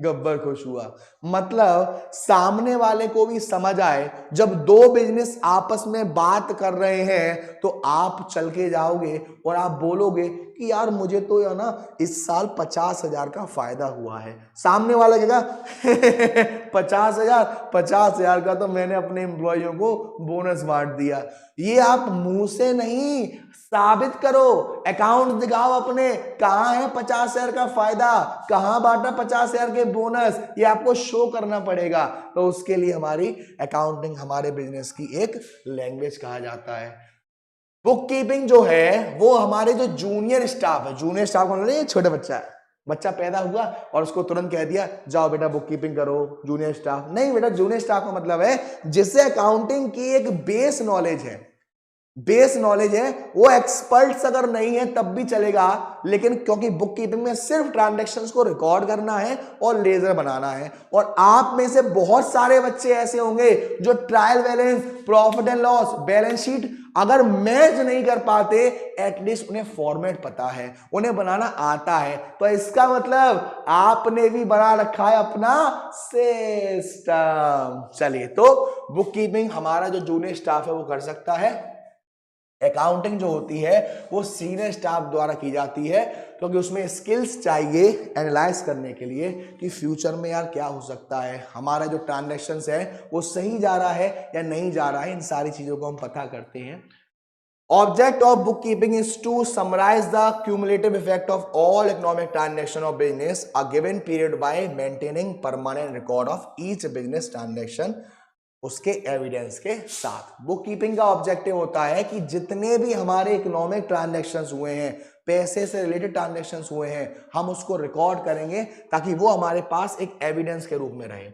गब्बर खुश हुआ। मतलब सामने वाले को भी समझ आए, जब दो बिजनेस आपस में बात कर रहे हैं तो आप चल के जाओगे और आप बोलोगे कि यार मुझे तो या ना इस साल 50,000 का फायदा हुआ है। सामने वाला कहेगा 50,000 का तो मैंने अपने एम्प्लॉइयों को बोनस बांट दिया। ये आप मुंह से नहीं, साबित करो, अकाउंट दिखाओ अपने, कहां है 50,000 का फायदा, कहां बांटा 50,000 के बोनस, ये आपको शो करना पड़ेगा। तो उसके लिए हमारी अकाउंटिंग हमारे बिजनेस की एक लैंग्वेज कहा जाता है। बुक कीपिंग जो है वो हमारे जो जूनियर स्टाफ है, जूनियर स्टाफ का मतलब ये छोटा बच्चा है, बच्चा पैदा हुआ और उसको तुरंत कह दिया जाओ बेटा बुक कीपिंग करो, जूनियर स्टाफ नहीं बेटा। जूनियर स्टाफ का मतलब है जिससे अकाउंटिंग की एक बेस नॉलेज है, बेस नॉलेज है, वो एक्सपर्ट्स अगर नहीं है तब भी चलेगा, लेकिन क्योंकि बुक कीपिंग में सिर्फ ट्रांजैक्शंस को रिकॉर्ड करना है और लेजर बनाना है। और आप में से बहुत सारे बच्चे ऐसे होंगे जो trial balance, profit and loss, balance sheet अगर मैच नहीं कर पाते, एटलीस्ट उन्हें फॉर्मेट पता है, उन्हें बनाना आता है। तो इसका मतलब आपने भी बना रखा है अपना सिस्टम। चलिए, तो बुक कीपिंग हमारा जो जूनियर स्टाफ है वो कर सकता है। अकाउंटिंग जो होती है वो सीनियर स्टाफ द्वारा की जाती है, क्योंकि उसमें स्किल्स चाहिए एनालाइज करने के लिए कि फ्यूचर में यार क्या हो सकता है, हमारा जो ट्रांजैक्शंस है वो सही जा रहा है या नहीं जा रहा है, इन सारी चीजों को हम पता करते हैं। Object of bookkeeping is to summarize the cumulative effect of all economic transaction of business a given period by maintaining permanent record of each business transaction उसके एविडेंस के साथ। बुक कीपिंग का ऑब्जेक्टिव होता है कि जितने भी हमारे इकोनॉमिक ट्रांजैक्शंस हुए हैं, पैसे से रिलेटेड ट्रांजैक्शंस हुए हैं, हम उसको रिकॉर्ड करेंगे ताकि वो हमारे पास एक एविडेंस के रूप में रहे।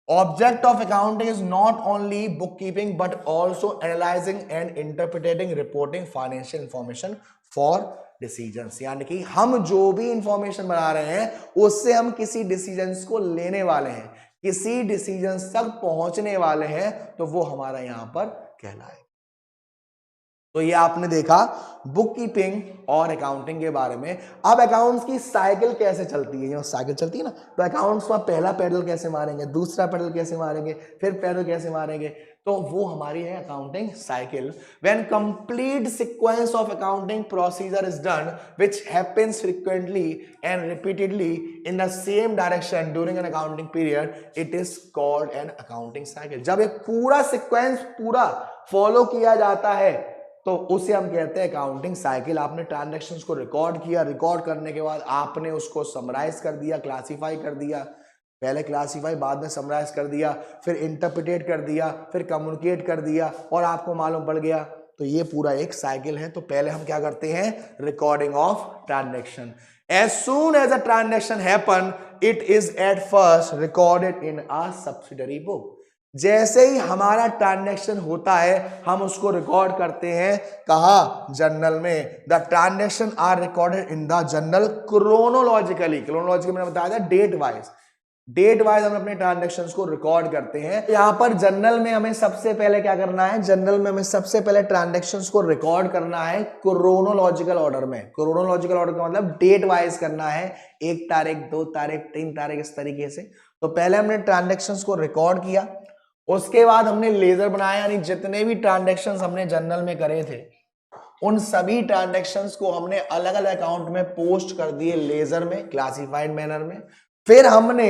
Object of accounting is not only bookkeeping but also analyzing and interpreting reporting financial information for decisions। यानी कि हम जो भी इंफॉर्मेशन बना रहे हैं उससे हम किसी डिसीजंस को लेने वाले हैं, किसी डिसीजंस तक पहुंचने वाले हैं, तो वो हमारा यहां पर कहलाए। तो ये आपने देखा बुक कीपिंग और अकाउंटिंग के बारे में। अब अकाउंट्स की साइकिल कैसे चलती है, जो साइकिल चलती है ना, तो अकाउंट्स में पहला पैडल कैसे मारेंगे, दूसरा पैडल कैसे मारेंगे, फिर पैडल कैसे मारेंगे, तो वो हमारी है accounting cycle. When complete sequence of accounting procedure is done which happens frequently and repeatedly in the same direction during an accounting period, it is called an accounting cycle. जब एक पूरा सीक्वेंस पूरा फॉलो किया जाता है तो उसे हम कहते हैं अकाउंटिंग साइकिल। आपने ट्रांजैक्शंस को रिकॉर्ड किया, रिकॉर्ड करने के बाद आपने उसको समराइज कर दिया, क्लासिफाई कर दिया, पहले क्लासिफाई बाद में समराइज कर दिया, फिर इंटरप्रिटेट कर दिया, फिर कम्युनिकेट कर दिया और आपको मालूम पड़ गया, तो ये पूरा एक साइकिल है। तो पहले हम क्या करते हैं, recording of transaction. As soon as a transaction happen it is at first recorded in a subsidiary book. जैसे ही हमारा ट्रांजैक्शन होता है हम उसको रिकॉर्ड करते हैं, कहा, जर्नल में। The transaction are recorded in the journal chronologically. Chronologically मैंने बताया था डेट वाइज हम अपने ट्रांजैक्शंस को रिकॉर्ड करते हैं। यहां पर जर्नल में हमें सबसे पहले क्या करना है, जर्नल में हमें सबसे पहले ट्रांजैक्शंस को रिकॉर्ड करना है क्रोनोलॉजिकल ऑर्डर में। क्रोनोलॉजिकल ऑर्डर का मतलब डेट वाइज करना है, 1 तारीख, 2 तारीख, 3 तारीख, इस तरीके से। तो पहले हमने ट्रांजैक्शंस को रिकॉर्ड किया, उसके बाद हमने लेजर बनाया, यानी जितने भी ट्रांजैक्शंस हमने जर्नल में करे थे उन सभी ट्रांजैक्शंस को हमने अलग अलग अकाउंट में पोस्ट कर दिए लेजर में, क्लासिफाइड मैनर में। फिर हमने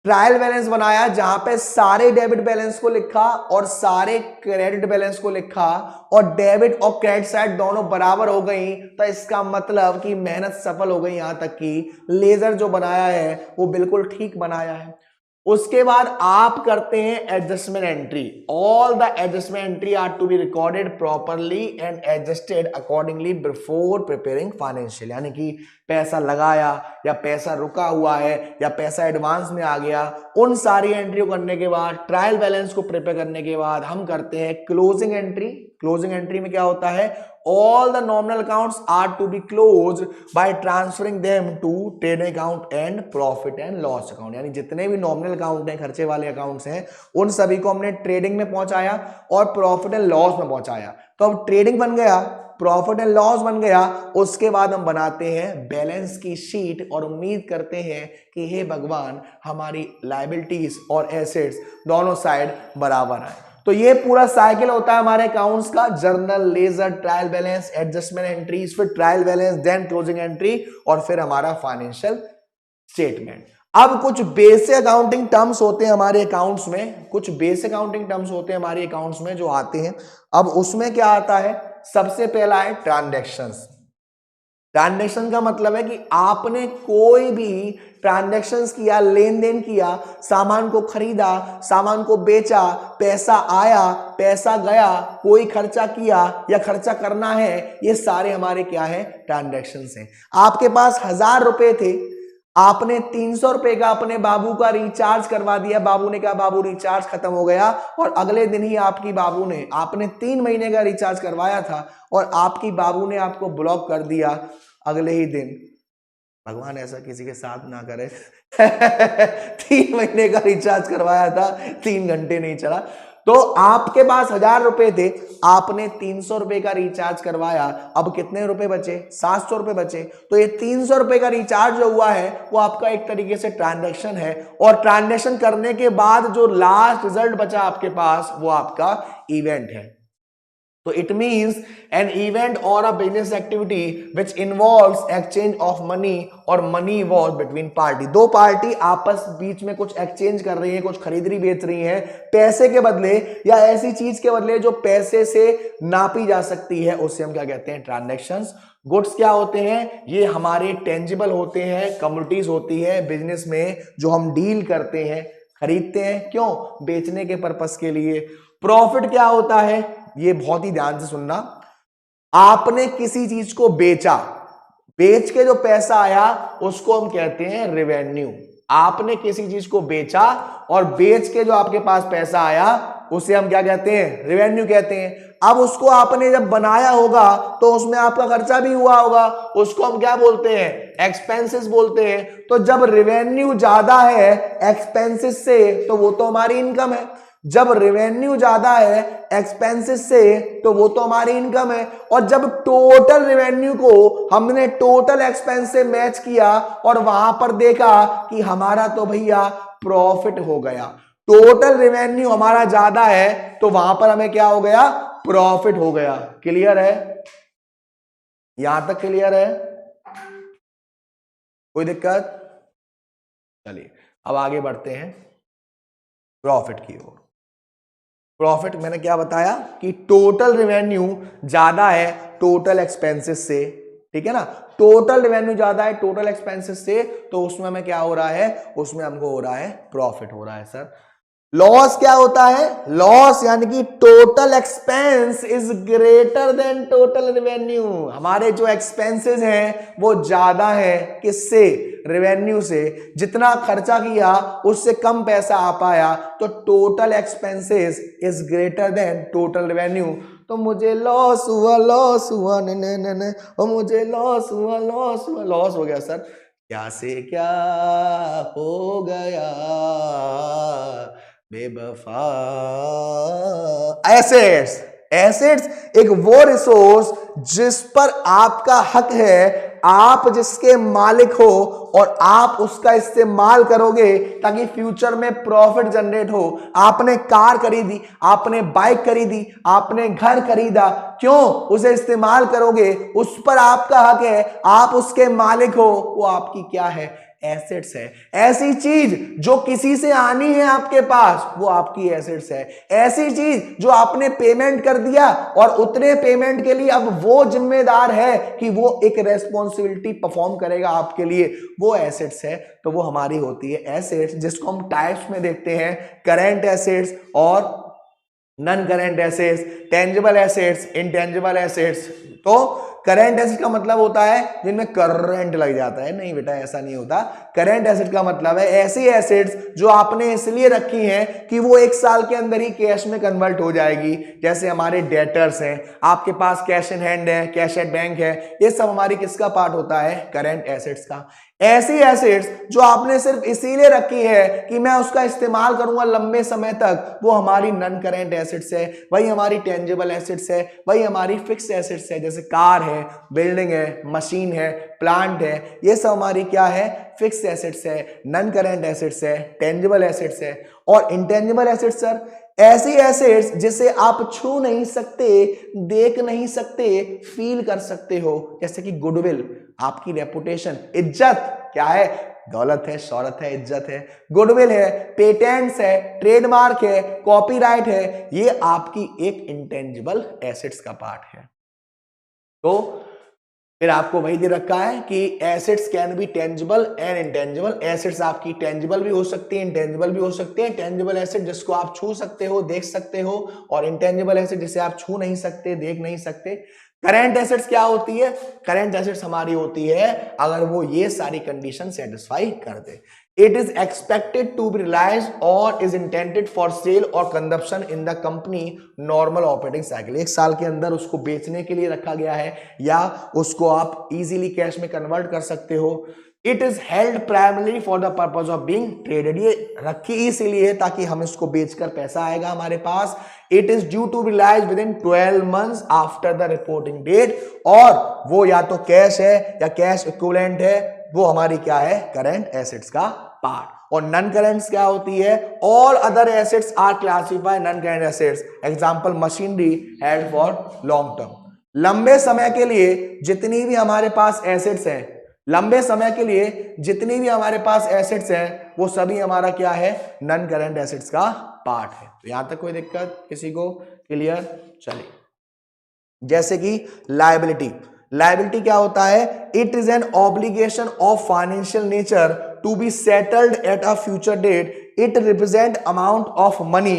ट्रायल बैलेंस बनाया जहां पे सारे डेबिट बैलेंस को लिखा और सारे क्रेडिट बैलेंस को लिखा, और डेबिट और क्रेडिट साइड दोनों बराबर हो गई, तो इसका मतलब कि मेहनत सफल हो गई। यहां तक कि लेजर जो बनाया है वो बिल्कुल ठीक बनाया है। उसके बाद आप करते हैं adjustment entry. All the adjustment entry are to be recorded properly and adjusted accordingly before preparing financial. यानी कि पैसा लगाया या पैसा रुका हुआ है या पैसा एडवांस में आ गया, उन सारी एंट्री को करने के बाद, ट्रायल बैलेंस को प्रिपेयर करने के बाद हम करते हैं क्लोजिंग एंट्री। क्लोजिंग एंट्री में क्या होता है, all the nominal accounts are to be closed by transferring them to trading account and profit and loss account। यानी जितने भी नॉमिनल अकाउंट हैं, खर्चे वाले अकाउंट्स हैं, उन सभी को हमने ट्रेडिंग में पहुंचाया और प्रॉफिट एंड लॉस में पहुंचाया। तो अब ट्रेडिंग बन गया, प्रॉफिट एंड लॉस बन गया, उसके बाद हम बनाते हैं बैलेंस की शीट और उम्मीद करते हैं कि हे भगवान हमारी लायबिलिटीज और एसेट्स दोनों साइड बराबर आए। तो ये पूरा साइकिल होता है हमारे अकाउंट्स का, journal, ledger, trial balance, adjustment entries, फिर trial balance, then closing entry और फिर हमारा फाइनेंशियल स्टेटमेंट। अब कुछ बेसिक अकाउंटिंग टर्म्स होते हैं हमारे अकाउंट्स में, कुछ बेसिक अकाउंटिंग टर्म्स होते हैं हमारे अकाउंट्स में जो आते हैं। अब उसमें क्या आता है, सबसे पहला है ट्रांजैक्शंस। ट्रांजैक्शन का मतलब है कि आपने कोई भी ट्रांजैक्शंस किया, लेन देन किया, सामान को खरीदा, सामान को बेचा, पैसा आया, पैसा गया, कोई खर्चा किया या खर्चा करना है, ये सारे हमारे क्या है, ट्रांजैक्शंस हैं। आपके पास 1000 रुपए थे, आपने 300 रुपए का अपने बाबू का रिचार्ज करवा दिया, बाबू ने कहा बाबू रिचार्ज खत्म हो गया, और अगले दिन ही आपकी बाबू ने, आपने 3 महीने का रिचार्ज करवाया था और आपकी बाबू ने आपको ब्लॉक कर दिया अगले ही दिन। भगवान ऐसा किसी के साथ ना करे 3 महीने का रिचार्ज करवाया था, 3 घंटे नहीं चला, तो आपके पास 1000 रुपए थे, आपने 300 रुपए का रिचार्ज करवाया, अब कितने रुपए बचे, 700 रुपए बचे। तो ये 300 रुपए का रिचार्ज जो हुआ है वो आपका एक तरीके से ट्रांजैक्शन है, और ट्रांजैक्शन करने के बाद जो लास्ट रिजल्ट बचा आपके पास वो आपका इवेंट है। So it means an event or a business activity which involves exchange of money or money was between party। दो पार्टी आपस बीच में कुछ एक्सचेंज कर रही है, कुछ खरीदरी बेच रही है पैसे के बदले या ऐसी चीज के बदले जो पैसे से नापी जा सकती है, उससे हम क्या कहते हैं, ट्रांजैक्शंस। गुड्स क्या होते हैं, ये हमारे टेंजिबल होते हैं, कमोडिटीज होती है बिजनेस में जो हम डील करते हैं, खरीदते हैं, क्यों, बेचने के पर्पस के लिए। प्रॉफिट क्या होता है, ये बहुत ही ध्यान से सुनना, आपने किसी चीज को बेचा, बेच के जो पैसा आया उसको हम कहते हैं रेवेन्यू। आपने किसी चीज को बेचा और बेच के जो आपके पास पैसा आया उसे हम क्या कहते हैं, रेवेन्यू कहते हैं। अब उसको आपने जब बनाया होगा तो उसमें आपका खर्चा भी हुआ होगा, उसको हम क्या बोलते हैं, एक्सपेंसेस बोलते हैं। तो जब रेवेन्यू ज्यादा है एक्सपेंसेस से तो वो तो हमारी इनकम है, जब रेवेन्यू ज्यादा है एक्सपेंसेस से तो वो तो हमारी इनकम है। और जब टोटल रेवेन्यू को हमने टोटल एक्सपेंस से मैच किया और वहां पर देखा कि हमारा तो भैया प्रॉफिट हो गया, टोटल रेवेन्यू हमारा ज्यादा है तो वहां पर हमें क्या हो गया, प्रॉफिट हो गया। क्लियर है, यहां तक क्लियर है, कोई दिक्कत? चलिए अब आगे बढ़ते हैं प्रॉफिट की ओर। प्रॉफिट मैंने क्या बताया कि टोटल रेवेन्यू ज्यादा है टोटल एक्सपेंसेस से, ठीक है ना, टोटल रेवेन्यू ज्यादा है टोटल एक्सपेंसेस से, तो उसमें हमें क्या हो रहा है, उसमें हमको हो रहा है प्रॉफिट हो रहा है। सर लॉस क्या होता है, लॉस यानी कि total expense is greater than total revenue. हमारे जो एक्सपेंसेस हैं वो ज्यादा है किससे, रेवेन्यू से। जितना खर्चा किया उससे कम पैसा आ पाया, तो total expenses is greater than total revenue. तो मुझे लॉस हुआ न और मुझे लॉस हुआ लॉस हो गया। सर क्या से क्या हो गया बेवफा। एसेट्स, एसेट्स एक वो रिसोर्स जिस पर आपका हक है, आप जिसके मालिक हो और आप उसका इस्तेमाल करोगे ताकि फ्यूचर में प्रॉफिट जनरेट हो। आपने कार खरीदी, आपने बाइक खरीदी, आपने घर खरीदा, क्यों, उसे इस्तेमाल करोगे, उस पर आपका हक है, आप उसके मालिक हो, वो आपकी क्या है, एसेट्स है। ऐसी चीज जो किसी से आनी है आपके पास वो आपकी एसेट्स है। ऐसी चीज जो आपने पेमेंट कर दिया और उतने पेमेंट के लिए अब वो जिम्मेदार है कि वो एक रेस्पॉन्सिबिलिटी परफॉर्म करेगा आपके लिए, वो एसेट्स है। तो वो हमारी होती है एसेट्स, जिसको हम टाइप्स में देखते हैं, करेंट एसेट्स और non current assets, tangible assets, intangible assets. तो करेंट एसेट का मतलब होता है जिनमें करंट लग जाता है, नहीं बेटा ऐसा नहीं होता। करेंट एसेट का मतलब है ऐसी एसेट्स जो आपने इसलिए रखी हैं कि वो 1 साल के अंदर ही कैश में कन्वर्ट हो जाएगी। जैसे हमारे डेटर्स हैं, आपके पास कैश इन हैंड है, कैश एट बैंक है, ये सब हमारी किसका पार्ट होता है, करेंट एसेट्स का। ऐसी एसेट्स जो आपने सिर्फ इसीलिए रखी है कि मैं उसका इस्तेमाल करूंगा लंबे समय तक, वो हमारी नॉन करेंट एसेट्स है। वही हमारी टेंजिबल एसेट्स है, वही हमारी फिक्स एसेट्स है, जैसे कार है, बिल्डिंग है, मशीन है, प्लांट है, ये सब हमारी क्या है, फिक्स एसेट्स है, नॉन करेंट एसेट्स है, टेंजिबल एसेट्स है। और इंटेंजिबल एसेट्स सर ऐसी एसेट्स जिसे आप छू नहीं सकते, देख नहीं सकते, फील कर सकते हो, जैसे कि गुडविल, आपकी रेपुटेशन, इज्जत, क्या है, दौलत है, शौहरत है, इज्जत है, गुडविल है, पेटेंट्स है, ट्रेडमार्क है, कॉपीराइट है, ये आपकी एक इंटेंजिबल एसेट्स का पार्ट है। तो फिर आपको वही दे रखा है कि assets can be tangible and intangible. Assets आपकी टेंजिबल भी हो सकती है, इंटेंजिबल भी हो सकते हैं। टेंजिबल एसेट जिसको आप छू सकते हो, देख सकते हो, और इंटेंजिबल एसेट जिसे आप छू नहीं सकते, देख नहीं सकते। करंट एसेट्स क्या होती है? करंट एसेट्स हमारी होती है अगर वो ये सारी कंडीशन सेटिस्फाई कर दे। It is expected to be realized or is intended for sale or consumption in the company normal operating cycle। एक साल के अंदर उसको बेचने के लिए रखा गया है या उसको आप इजीली कैश में कन्वर्ट कर सकते हो। It is held primarily for the purpose of being traded। ये रखी इसीलिए ताकि हम इसको बेचकर पैसा आएगा हमारे पास। It is due to be realized within 12 months after the reporting date। और वो या तो कैश है या कैश इक्विवेलेंट है, वो हमारी क्या है, करंट एसेट्स का पार्ट। और नॉन करेंट्स क्या होती है? All other assets are classified non current assets. Example machinery held for long term. लंबे समय के लिए जितनी भी हमारे पास एसेट्स हैं, लंबे समय के लिए जितनी भी हमारे पास एसेट्स हैं, वो सभी हमारा क्या है, नॉन करेंट एसेट्स का पार्ट है। तो यहां तक कोई दिक्कत किसी को? क्लियर? चलिए, जैसे कि लायबिलिटी। लायबिलिटी क्या होता है? It is an obligation of financial nature to be settled at a future date. It represent amount of money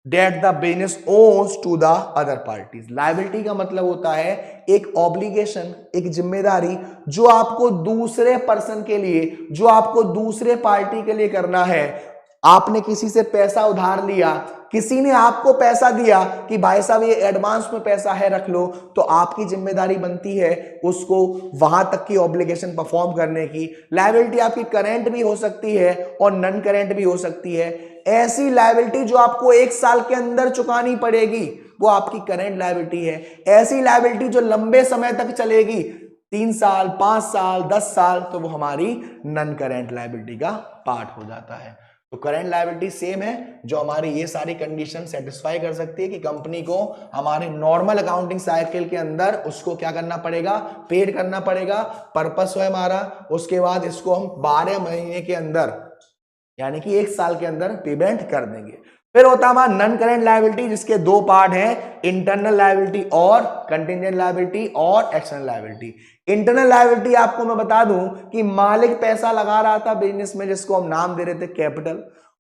that the business owns to the other parties. Liability का मतलब होता है एक ऑब्लिगेशन, एक जिम्मेदारी जो आपको दूसरे पर्सन के लिए, जो आपको दूसरे पार्टी के लिए करना है। आपने किसी से पैसा उधार लिया, किसी ने आपको पैसा दिया कि भाई साहब ये एडवांस में पैसा है, रख लो, तो आपकी जिम्मेदारी बनती है उसको वहां तक की ऑब्लिगेशन परफॉर्म करने की। लायबिलिटी आपकी करेंट भी हो सकती है और नॉन करेंट भी हो सकती है। ऐसी लायबिलिटी जो आपको 1 साल के अंदर चुकानी पड़ेगी, वो आपकी करेंट लायबिलिटी है। ऐसी लायबिलिटी जो लंबे समय तक चलेगी, 3 साल, 5 साल, 10 साल, तो वो हमारी नॉन करेंट लायबिलिटी का पार्ट हो जाता है। तो करंट लायबिलिटी सेम है, जो हमारी ये सारी कंडीशन सेटिस्फाई कर सकती है कि कंपनी को हमारे नॉर्मल अकाउंटिंग साइकिल के अंदर उसको क्या करना पड़ेगा, पेड करना पड़ेगा। पर्पस है हमारा, उसके बाद इसको हम 12 महीने के अंदर, यानी कि 1 साल के अंदर पेमेंट कर देंगे। फिर होता है हमारा नॉन करंट लायबिलिटी, जिसके 2 पार्ट हैं, इंटरनल लायबिलिटी और कंटिंजेंट लायबिलिटी और एक्सटर्नल लायबिलिटी। इंटरनल लायबिलिटी आपको मैं बता दूं कि मालिक पैसा लगा रहा था बिजनेस में, जिसको हम नाम दे रहे थे कैपिटल,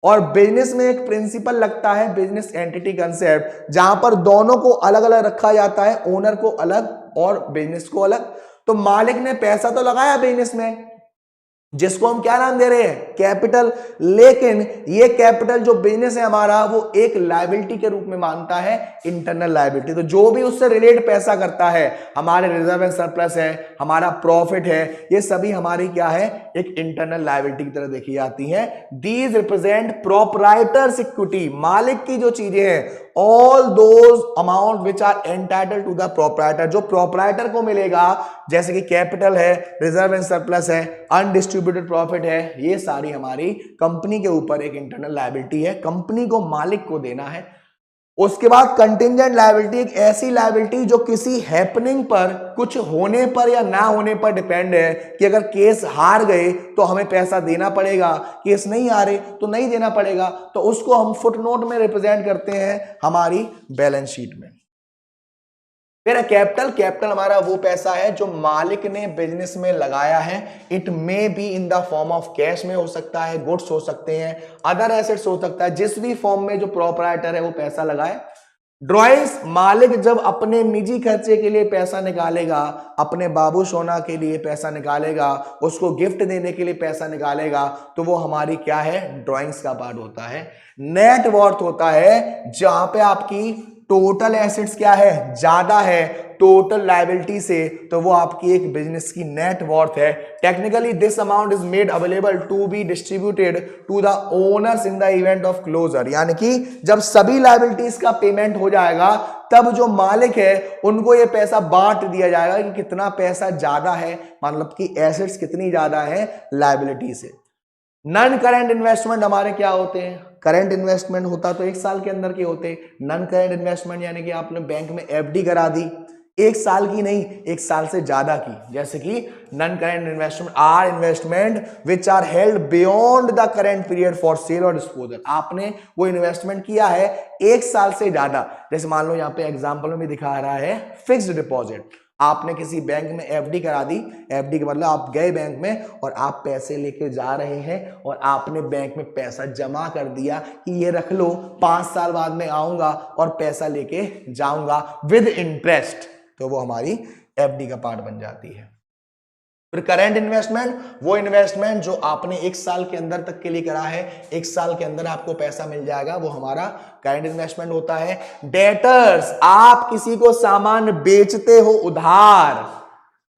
और बिजनेस में एक प्रिंसिपल लगता है बिजनेस एंटिटी कंसेप्ट, जहां पर दोनों को अलग अलग रखा जाता है, ओनर को अलग और बिजनेस को अलग। तो मालिक ने पैसा तो लगाया बिजनेस में, जिसको हम क्या नाम दे रहे हैं, कैपिटल, लेकिन ये कैपिटल जो बिजनेस है हमारा, वो एक लायबिलिटी के रूप में मानता है इंटरनल लायबिलिटी। तो जो भी उससे रिलेट पैसा करता है, हमारे रिजर्व एंड सरप्लस है, हमारा प्रॉफिट है, ये सभी हमारी क्या है, एक इंटरनल लायबिलिटी की तरह देखी जाती है। दीज रिप्रेजेंट प्रोप्राइटर्स इक्विटी, मालिक की जो चीजें हैं, all those amount which are entitled to the proprietor, जो प्रोप्राइटर को मिलेगा, जैसे कि कैपिटल है, रिजर्व एंड सरप्लस है, अनडिस्ट्रीब्यूटेड प्रॉफिट है, ये सारी हमारी कंपनी के ऊपर एक इंटरनल लायबिलिटी है, कंपनी को मालिक को देना है। उसके बाद कंटिंजेंट लायबिलिटी, एक ऐसी लायबिलिटी जो किसी हैपनिंग पर, कुछ होने पर या ना होने पर डिपेंड है, कि अगर केस हार गए तो हमें पैसा देना पड़ेगा, केस नहीं हारे तो नहीं देना पड़ेगा, तो उसको हम फुटनोट में रिप्रेजेंट करते हैं हमारी बैलेंस शीट में। फिर कैपिटल, कैपिटल हमारा वो पैसा है जो मालिक ने बिजनेस में लगाया है। It may be in the form of cash में हो सकता है, गुड्स हो सकते हैं, अदर एसेट्स हो सकता है, जिस भी फॉर्म में जो प्रोप्राइटर है वो पैसा लगाए। ड्रॉइंग्स, मालिक जब अपने निजी खर्चे के लिए पैसा निकालेगा, अपने बाबू सोना के लिए पैसा निकालेगा, उसको गिफ्ट देने के लिए पैसा निकालेगा, तो वो हमारी क्या है, ड्रॉइंग्स का पार्ट होता है। नेट वर्थ होता है जहां पे आपकी टोटल एसेट्स क्या है, ज्यादा है टोटल लायबिलिटी से, तो वो आपकी एक बिजनेस की नेट वर्थ है। Technically this amount is made available to be distributed to the owners in the event of closure, यानी कि जब सभी लायबिलिटीज का पेमेंट हो जाएगा तब जो मालिक है उनको ये पैसा बांट दिया जाएगा कि कितना पैसा ज्यादा है, मतलब कि एसेट्स कितनी ज्यादा है लायबिलिटी से। नॉन करंट इन्वेस्टमेंट हमारे क्या होते हैं? करंट इन्वेस्टमेंट होता तो 1 साल के अंदर के होते। नॉन करंट इन्वेस्टमेंट यानी कि आपने बैंक में एफडी करा दी, 1 साल की नहीं, 1 साल से ज्यादा की। जैसे कि non current investment are investment which are held beyond the current period for sale और डिस्पोजल। आपने वो इन्वेस्टमेंट किया है 1 साल से ज्यादा। जैसे मान लो यहाँ पे एग्जाम्पल में भी दिखा रहा है फिक्स्ड डिपॉजिट। आपने किसी बैंक में एफडी करा दी, एफडी का मतलब आप गए बैंक में और आप पैसे लेके जा रहे हैं और आपने बैंक में पैसा जमा कर दिया कि ये रख लो, 5 साल बाद में आऊंगा और पैसा लेके जाऊंगा विद इंटरेस्ट, तो वो हमारी एफडी का पार्ट बन जाती है। फिर करंट इन्वेस्टमेंट, वो इन्वेस्टमेंट जो आपने 1 साल के अंदर तक के लिए करा है, 1 साल के अंदर आपको पैसा मिल जाएगा, वो हमारा करंट इन्वेस्टमेंट होता है। डेटर्स, आप किसी को सामान बेचते हो उधार,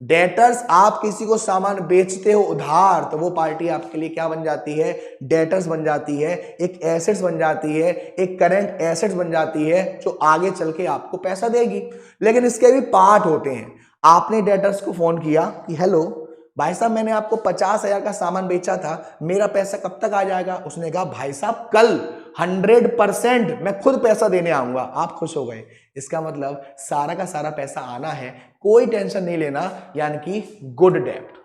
डेटर्स आप किसी को सामान बेचते हो उधार, तो वो पार्टी आपके लिए क्या बन जाती है? डेटर्स बन जाती है, एक एसेट्स बन जाती है, एक करंट एसेट्स बन जाती है जो आगे चल के आपको पैसा देगी। लेकिन इसके भी पार्ट होते हैं। आपने डेटर्स को फोन किया कि हेलो भाई साहब, मैंने आपको 50,000 का सामान बेचा था, मेरा पैसा कब तक आ जाएगा? उसने कहा भाई साहब कल 100% मैं खुद पैसा देने आऊंगा। आप खुश हो गए। इसका मतलब सारा का सारा पैसा आना है, कोई टेंशन नहीं लेना, यानी कि गुड डेब्ट,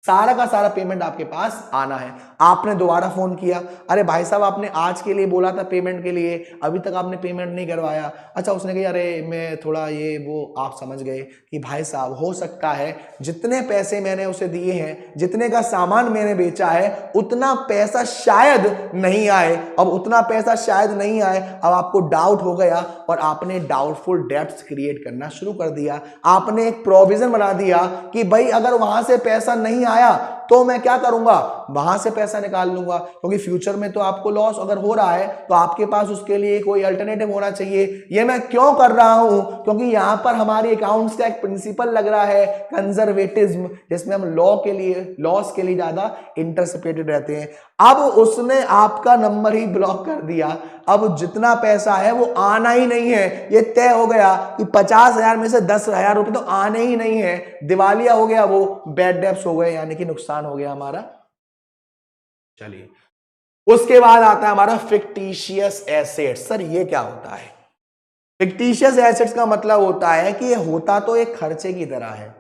सारा का सारा पेमेंट आपके पास आना है। आपने दोबारा फोन किया, अरे भाई साहब आपने आज के लिए बोला था पेमेंट के लिए, अभी तक आपने पेमेंट नहीं करवाया। अच्छा, उसने कहा अरे मैं थोड़ा ये वो, आप समझ गए कि भाई साहब हो सकता है जितने पैसे मैंने उसे दिए हैं, जितने का सामान मैंने बेचा है, उतना पैसा शायद नहीं आए। अब उतना पैसा शायद नहीं आए, अब आपको डाउट हो गया और आपने डाउटफुल डेब्ट्स क्रिएट करना शुरू कर दिया। आपने एक प्रोविजन बना दिया कि भाई अगर वहां से पैसा नहीं आया तो मैं क्या करूंगा? वहां से पैसा निकाल लूंगा, क्योंकि फ्यूचर में तो आपको लॉस अगर हो रहा है तो आपके पास उसके लिए कोई अल्टरनेटिव होना चाहिए। ये मैं क्यों कर रहा हूं? क्योंकि यहां पर हमारी अकाउंट्स का एक प्रिंसिपल लग रहा है कंजर्वेटिज्म, जिसमें हम लॉस के लिए ज्यादा इंटरसेप्टेड रहते हैं। अब उसने आपका नंबर ही ब्लॉक कर दिया, अब जितना पैसा है वो आना ही नहीं है। ये तय हो गया कि 50,000 में से 10,000 रुपए तो आने ही नहीं है, दिवालिया हो गया, वो बैड डेब्ट्स हो गए, यानी कि नुकसान हो गया हमारा। चलिए, उसके बाद आता है हमारा फिक्टिशियस एसेट्स। सर ये क्या होता है? फिक्टिशियस एसेट्स का मतलब होता है कि ये होता तो एक खर्चे की तरह है,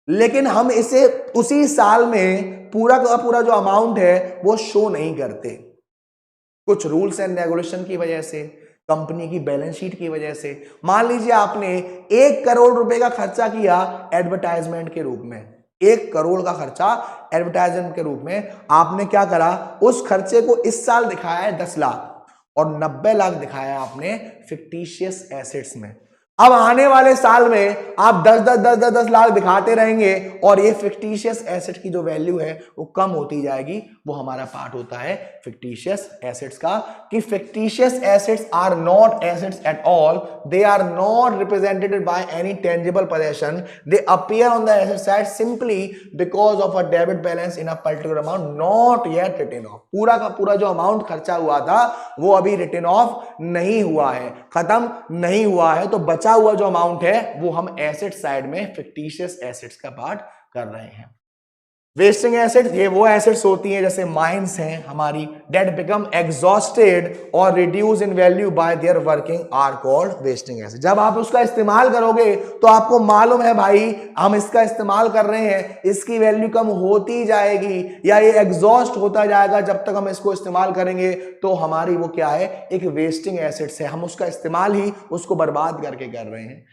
लेकिन हम इसे उसी साल में पूरा का पूरा जो अमाउंट है वो शो नहीं करते। कुछ रूल्स एंड रेगुलेशन की वजह से, कंपनी की बैलेंस शीट की वजह से। मान लीजिए आपने 1 करोड़ रुपए का खर्चा किया एडवर्टाइजमेंट के रूप में, 1 करोड़ का खर्चा एडवर्टाइजमेंट के रूप में। आपने क्या करा? उस खर्चे को इस साल दिखाया है 10 लाख और 90 लाख दिखाया आपने फिक्टिशियस एसेट्स में। अब आने वाले साल में आप 10 लाख दिखाते रहेंगे और ये फिक्टिशियस एसेट की जो वैल्यू है वो कम होती जाएगी। वो हमारा पार्ट होता है फिक्टिशियस एसेट्स का, कि fictitious assets are not assets at all, they are not represented by any tangible possession, they appear on the asset side simply because of a debit balance in a particular amount not yet written off. पूरा का पूरा जो amount खर्चा हुआ था वो अभी written of नहीं हुआ है, खत्म नहीं हुआ है, तो बचा हुआ जो अमाउंट है वो हम एसेट साइड में फिक्टिशियस एसेट्स का पार्ट कर रहे हैं। वेस्टिंग एसेट्स, ये वो एसेट्स होती हैं जैसे माइंस हैं हमारी, डेट बिकम एग्जॉस्टेड और reduce in value by their working are called wasting asset. जब आप उसका इस्तेमाल करोगे तो आपको मालूम है भाई हम इसका इस्तेमाल कर रहे हैं, इसकी वैल्यू कम होती जाएगी या ये एग्जॉस्ट होता जाएगा जब तक हम इसको इस्तेमाल करेंगे, तो हमारी वो क्या है? एक वेस्टिंग एसेट्स है, हम उसका इस्तेमाल ही उसको बर्बाद करके कर रहे हैं।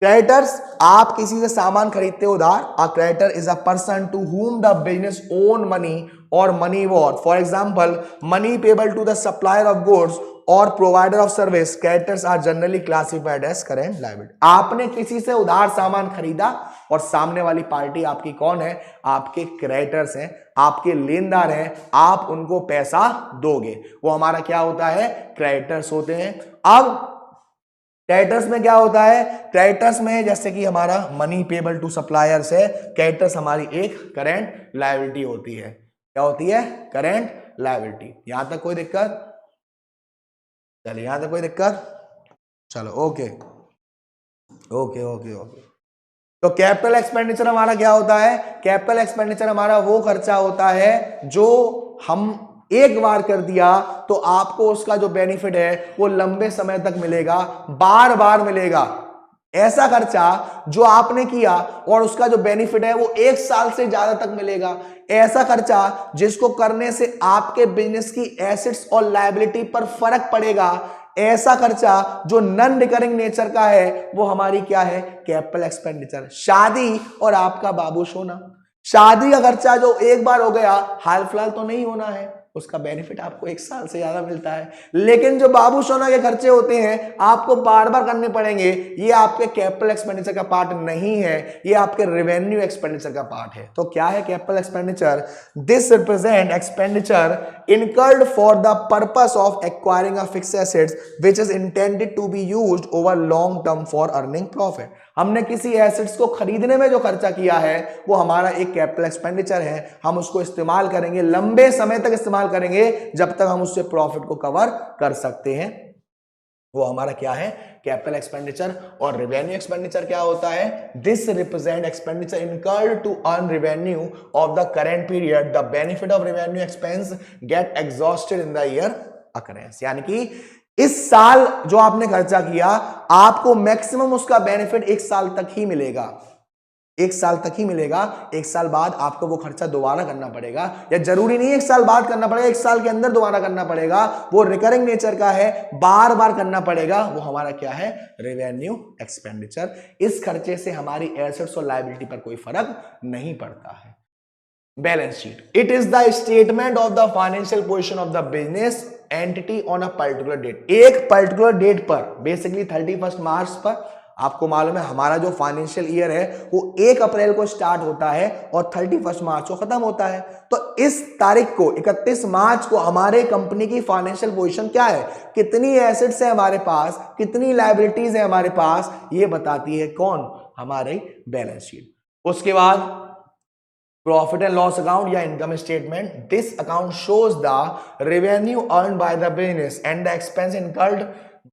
क्रेडिटर्स, आप किसी से सामान खरीदते हो उधार। A creditor is a person to whom the business own money or money worth, for example money payable to the supplier of goods or provider of service. Creditors are generally classified as current liability. आपने किसी से उधार सामान खरीदा और सामने वाली party आपकी कौन है? आपके क्रेडिटर्स हैं, आपके लेनदार हैं, आप उनको पैसा दोगे, वो हमारा क्या होता है? क्रेडिटर्स होते हैं। अब क्रेडिटर्स में क्या होता है? क्रेडिटर्स में जैसे कि हमारा मनी पेबल टू सप्लायर्स है, क्रेडिटर्स हमारी एक करंट लायबिलिटी होती है। क्या होती है? Current liability. यहां तक कोई दिक्कत? चलिए, यहां तक कोई दिक्कत? चलो ओके। Okay okay okay. तो कैपिटल एक्सपेंडिचर हमारा क्या होता है? कैपिटल एक्सपेंडिचर हमारा वो खर्चा होता है जो हम एक बार कर दिया तो आपको उसका जो बेनिफिट है वो लंबे समय तक मिलेगा, बार बार मिलेगा। ऐसा खर्चा जो आपने किया और उसका जो बेनिफिट है वो 1 साल से ज्यादा तक मिलेगा। ऐसा खर्चा जिसको करने से आपके बिजनेस की एसेट्स और लायबिलिटी पर फर्क पड़ेगा। ऐसा खर्चा जो नॉन रिकरिंग नेचर का है वो हमारी क्या है? Capital expenditure. शादी और आपका बाबू सोना, शादी का खर्चा जो एक बार हो गया, हाल फिलहाल तो नहीं होना है, उसका बेनिफिट आपको 1 साल से ज्यादा मिलता है। लेकिन जो बाबू सोना के खर्चे होते हैं आपको बार बार करने पड़ेंगे, ये आपके कैपिटल एक्सपेंडिचर का पार्ट नहीं है, ये आपके रेवेन्यू एक्सपेंडिचर का पार्ट है। तो क्या है capital expenditure? This represent expenditure incurred for the purpose of acquiring a fixed assets which is intended to be used over long term for earning profit। हमने किसी एसेट्स को खरीदने में जो खर्चा किया है वो हमारा एक कैपिटल एक्सपेंडिचर है। हम उसको इस्तेमाल करेंगे, लंबे समय तक इस्तेमाल करेंगे जब तक हम उससे प्रॉफिट को कवर कर सकते हैं। वो हमारा क्या है? Capital expenditure. और रेवेन्यू एक्सपेंडिचर क्या होता है? This represent expenditure incurred to earn revenue of the current period. The benefit of revenue expense get exhausted in the year occurrence. यानी कि इस साल जो आपने खर्चा किया आपको मैक्सिमम उसका बेनिफिट 1 साल तक ही मिलेगा, 1 साल तक ही मिलेगा। 1 साल बाद आपको वो खर्चा दोबारा करना पड़ेगा, या जरूरी नहीं 1 साल बाद करना पड़ेगा, 1 साल के अंदर दोबारा करना पड़ेगा। वो रिकरिंग नेचर का है, बार बार करना पड़ेगा। वो हमारा क्या है? Revenue expenditure. इस खर्चे से हमारी एसेट्स और लायबिलिटी पर कोई फर्क नहीं पड़ता है। Balance sheet, it is the statement of the financial position of the business entity on a particular date. एक पर्टिकुलर डेट पर, बेसिकली 31 मार्च पर, आपको मालूम है हमारा जो फाइनेंशियल ईयर है वो 1 अप्रैल को स्टार्ट होता है और 31 मार्च को खत्म होता है। तो इस तारीख को 31 मार्च को हमारे कंपनी की फाइनेंशियल पोजीशन क्या है, कितनी एसेट्स है हमारे पास, कितनी लायबिलिटीज है हमारे पास, ये बताती है कौन? हमारी बैलेंस शीट। उसके बाद प्रॉफिट एंड लॉस अकाउंट या income statement. This account shows the revenue earn by the business and the expense incurred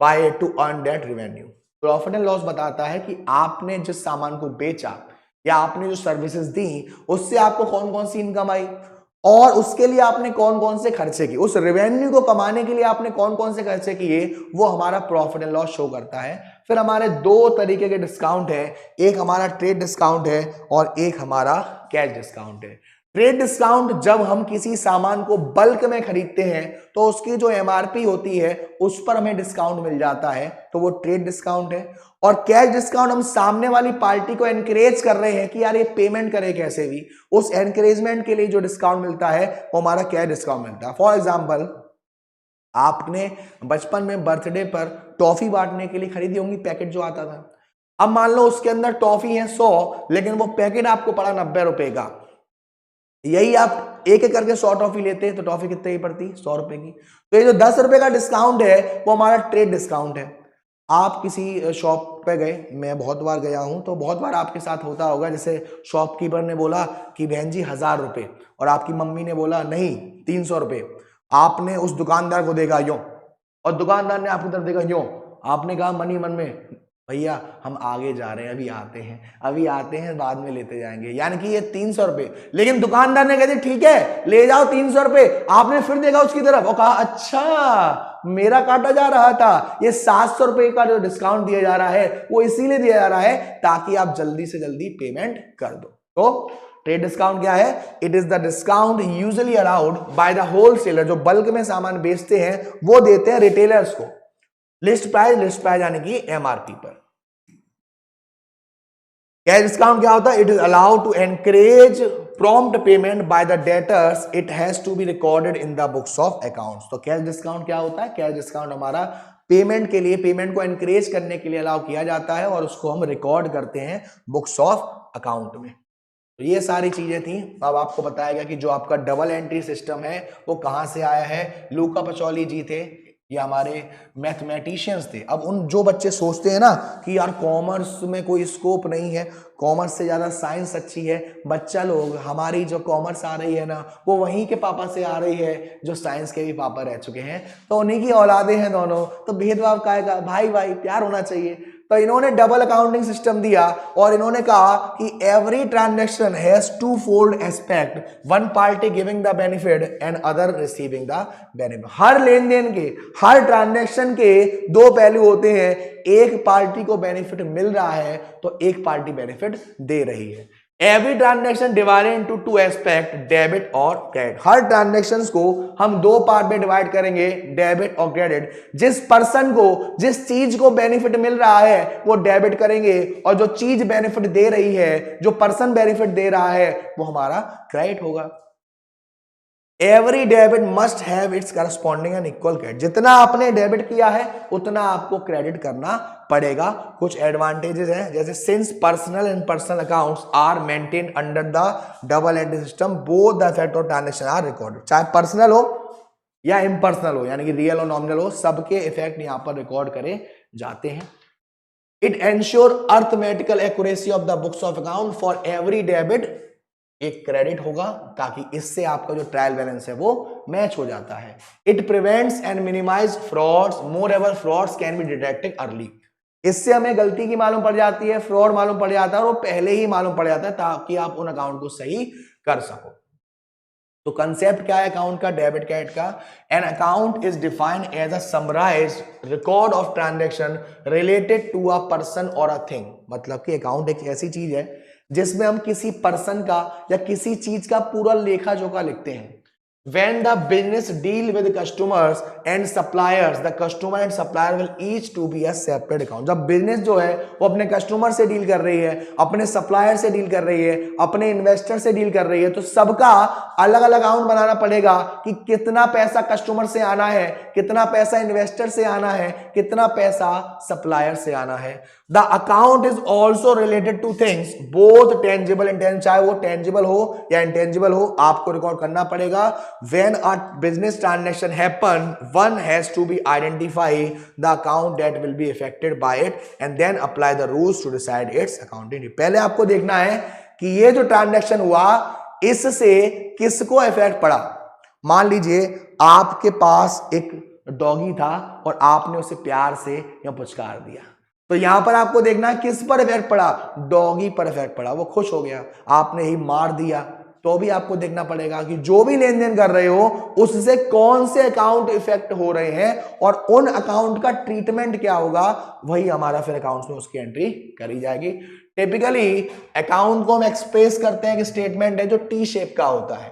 by two earn that revenue. Profit and loss बताता है कि आपने जिस सामान को बेचा या आपने जो सर्विसेज दी उससे आपको कौन कौन सी इनकम आई और उसके लिए आपने कौन कौन से खर्चे किए, उस रेवेन्यू को कमाने के लिए आपने कौन कौन से खर्चे किए, वो हमारा प्रॉफिट एंड लॉस शो करता है। फिर हमारे 2 तरीके के डिस्काउंट है, एक हमारा ट्रेड डिस्काउंट है और एक हमारा कैश डिस्काउंट है। ट्रेड डिस्काउंट जब हम किसी सामान को बल्क में खरीदते हैं तो उसकी जो एमआरपी होती है उस पर हमें डिस्काउंट मिल जाता है, तो वो ट्रेड डिस्काउंट है। और कैश डिस्काउंट हम सामने वाली पार्टी को एनकरेज कर रहे हैं कि यार ये पेमेंट करे कैसे भी, उस एनकरेजमेंट के लिए जो डिस्काउंट मिलता है वो हमारा कैश डिस्काउंट मिलता है। फॉर एग्जाम्पल, आपने बचपन में बर्थडे पर टॉफी बांटने के लिए खरीदी होंगी, पैकेट जो आता था। अब मान लो उसके अंदर टॉफी है 100, लेकिन वो पैकेट आपको पड़ा 90 रुपए का। यही आप एक एक करके 100 टॉफी लेते हैं तो टॉफी कितने की पड़ती? 100 रुपए की। तो ये जो 10 रुपए का डिस्काउंट है वो हमारा ट्रेड डिस्काउंट है। आप किसी शॉप पे गए, मैं बहुत बार गया हूं, तो बहुत बार आपके साथ होता होगा, जैसे शॉपकीपर ने बोला कि बहन जी 1000 रुपए और आपकी मम्मी ने बोला नहीं 300 रुपए। आपने उस दुकानदार को देखा यूं और दुकानदार ने आपकी तरफ देखा यूं, आपने कहा मन ही मन में भैया हम आगे जा रहे हैं, अभी आते हैं बाद में लेते जाएंगे, यानी कि ये 300 रुपए। लेकिन दुकानदार ने कह दिया ठीक है ले जाओ 300 रुपए। आपने फिर देखा उसकी तरफ और कहा अच्छा मेरा काटा जा रहा था, ये 700 रुपए का जो डिस्काउंट दिया जा रहा है वो इसीलिए दिया जा रहा है ताकि आप जल्दी से जल्दी पेमेंट कर दो। तो ट्रेड डिस्काउंट क्या है? It is the discount usually allowed by the wholesaler, जो बल्क में सामान बेचते हैं वो देते हैं रिटेलर्स को। लिस्ट प्राइस यानी कि एमआरपी पर। कैश डिस्काउंट क्या होता है? It is allowed to encourage prompt payment by the debtors, it has to be recorded in the books of accounts. तो कैश डिस्काउंट क्या होता है? कैश डिस्काउंट हमारा पेमेंट के लिए, पेमेंट को एनकरेज करने के लिए अलाउ किया जाता है और उसको हम रिकॉर्ड करते हैं बुक्स ऑफ अकाउंट में। तो ये सारी चीजें थी। अब आपको बताया गया कि जो आपका डबल एंट्री सिस्टम है वो कहां से आया है। लूका पचौली जी थे, ये हमारे मैथमेटिशियंस थे। अब उन जो बच्चे सोचते हैं ना कि यार कॉमर्स में कोई स्कोप नहीं है, कॉमर्स से ज़्यादा साइंस अच्छी है, बच्चा लोग हमारी जो कॉमर्स आ रही है ना वो वहीं के पापा से आ रही है जो साइंस के भी पापा रह चुके हैं, तो उन्हीं की औलादे हैं दोनों, तो भेदभाव का भाई भाई प्यार होना चाहिए। तो इन्होंने डबल अकाउंटिंग सिस्टम दिया और इन्होंने कहा कि every transaction has two fold aspect, one party giving the benefit and other receiving the benefit. हर लेन देन के, हर ट्रांजैक्शन के दो पहलू होते हैं, एक पार्टी को बेनिफिट मिल रहा है तो एक पार्टी बेनिफिट दे रही है। Every transaction divided into two aspect, debit और क्रेडिट। हर ट्रांजेक्शन को हम दो पार्ट में डिवाइड करेंगे, डेबिट और क्रेडिट। जिस पर्सन को, जिस चीज को बेनिफिट मिल रहा है वो डेबिट करेंगे और जो चीज बेनिफिट दे रही है, जो पर्सन बेनिफिट दे रहा है, वो हमारा क्रेडिट होगा। Every debit must have it's corresponding and equal credit. जितना आपने डेबिट किया है उतना आपको क्रेडिट करना पड़ेगा। कुछ एडवांटेजेस हैं, जैसे since personal and personal accounts are maintain under the double entry system, both the effect of transaction are recorded. चाहे पर्सनल हो या इम्पर्सनल हो, यानी कि रियल और नॉमिनल हो, सबके इफेक्ट यहां पर रिकॉर्ड करे जाते हैं। It ensure arithmetical accuracy of the books of account for every debit, एक क्रेडिट होगा ताकि इससे आपका जो ट्रायल बैलेंस है वो मैच हो जाता है। It prevents and minimise frauds, moreover frauds can be detected early. इससे हमें गलती की मालूम पड़ जाती है, फ्रॉड मालूम पड़ जाता है और वो पहले ही मालूम पड़ जाता है ताकि आप उन अकाउंट को सही कर सको। तो कंसेप्ट क्या है अकाउंट का, डेबिट क्रेडिट का? An account is defined as a summarised record of transaction related to a person और अ थिंग। मतलब कि अकाउंट एक ऐसी चीज है जिसमें हम किसी पर्सन का या किसी चीज का पूरा लेखा जोखा लिखते हैं। When the business deal with customers and suppliers, the customer and supplier will each to be a separate account. जब बिजनेस जो है वो अपने कस्टमर से डील कर रही है, अपने सप्लायर से डील कर रही है, अपने इन्वेस्टर से डील कर रही है, तो सबका अलग अलग अकाउंट बनाना पड़ेगा कि कितना पैसा कस्टमर से आना है, कितना पैसा इन्वेस्टर से आना है, कितना पैसा सप्लायर से आना है। The account is also related two things both tangible and intangible, चाहे वो टेंजिबल हो या इंटेंजिबल हो, आपको रिकॉर्ड करना पड़ेगा। When a business transaction happen, one has to be identify the account that will be affected by it and then apply the rules to decide its accounting. पहले आपको देखना है कि ये जो ट्रांजैक्शन हुआ इससे किसको इफेक्ट पड़ा। मान लीजिए आपके पास एक डॉगी था और आपने उसे प्यार से या पुचकार दिया, तो यहां पर आपको देखना है किस पर इफेक्ट पड़ा, डॉगी पर इफेक्ट पड़ा, वो खुश हो गया। आपने ही मार दिया तो भी आपको देखना पड़ेगा कि जो भी लेन देन कर रहे हो उससे कौन से अकाउंट इफेक्ट हो रहे हैं और उन अकाउंट का ट्रीटमेंट क्या होगा, वही हमारा फिर अकाउंट्स में उसकी एंट्री करी जाएगी। टिपिकली अकाउंट को हम एक्सप्रेस करते हैं कि स्टेटमेंट है जो टी शेप का होता है,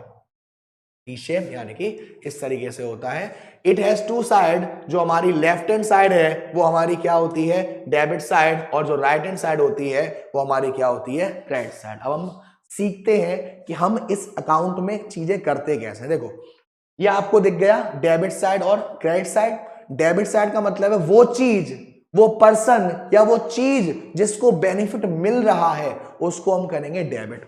टी शेप यानी कि इस तरीके से होता है। इट हैज टू साइड, जो हमारी लेफ्ट हैंड साइड है वो हमारी क्या होती है, डेबिट साइड, और जो राइट हैंड साइड होती है वो हमारी क्या होती है, क्रेडिट साइड। अब हम सीखते हैं कि हम इस अकाउंट में चीजें करते कैसे। देखो ये आपको दिख गया डेबिट साइड और क्रेडिट साइड। डेबिट साइड का मतलब है वो चीज, वो पर्सन या वो चीज जिसको बेनिफिट मिल रहा है उसको हम करेंगे डेबिट,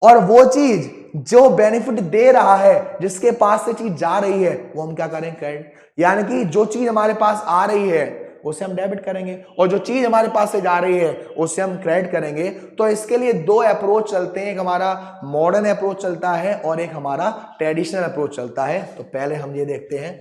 और वो चीज जो बेनिफिट दे रहा है, जिसके पास से चीज जा रही है, वो हम क्या करें, क्रेडिट। यानी कि जो चीज हमारे पास आ रही है उसे हम डेबिट करेंगे और जो चीज हमारे पास से जा रही है उसे हम क्रेडिट करेंगे। तो इसके लिए दो अप्रोच चलते हैं, एक हमारा मॉडर्न अप्रोच चलता है और एक हमारा ट्रेडिशनल अप्रोच चलता है। तो पहले हम ये देखते हैं,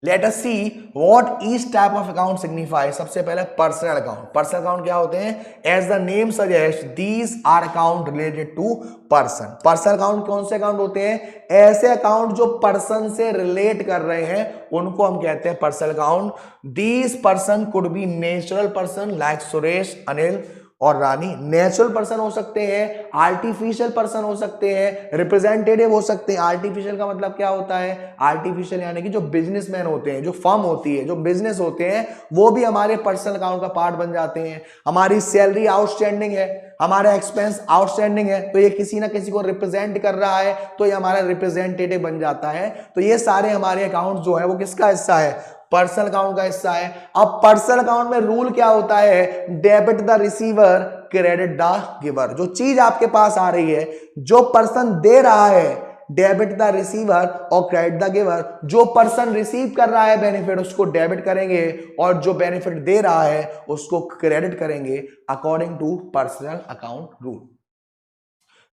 let us see what each type of account signify. सबसे पहले पर्सनल अकाउंट। पर्सनल अकाउंट क्या होते हैं, as the name suggest these are account related to person. Personal account कौन से अकाउंट होते हैं, ऐसे अकाउंट जो पर्सन से रिलेट कर रहे हैं उनको हम कहते हैं personal account. These person could be natural person like Suresh, Anil और रानी। नेचुरल पर्सन हो सकते हैं, आर्टिफिशियल पर्सन हो सकते हैं, रिप्रेजेंटेटिव हो सकते हैं। आर्टिफिशियल का मतलब क्या होता है, आर्टिफिशियल यानी कि जो बिजनेसमैन होते हैं, जो फर्म होती है, जो बिजनेस होते हैं, वो भी हमारे पर्सनल अकाउंट का पार्ट बन जाते हैं। हमारी सैलरी आउटस्टैंडिंग है, हमारा एक्सपेंस आउटस्टैंडिंग है, तो ये किसी ना किसी को रिप्रेजेंट कर रहा है, तो ये हमारा रिप्रेजेंटेटिव बन जाता है। तो ये सारे हमारे अकाउंट जो है वो किसका हिस्सा है, पर्सनल अकाउंट का हिस्सा है। अब पर्सनल अकाउंट में रूल क्या होता है, debit the receiver, credit the giver. जो चीज आपके पास आ रही है, जो पर्सन दे रहा है, डेबिट द रिसीवर और क्रेडिट द गिवर। जो पर्सन रिसीव कर रहा है बेनिफिट उसको डेबिट करेंगे और जो बेनिफिट दे रहा है उसको क्रेडिट करेंगे according to personal account rule.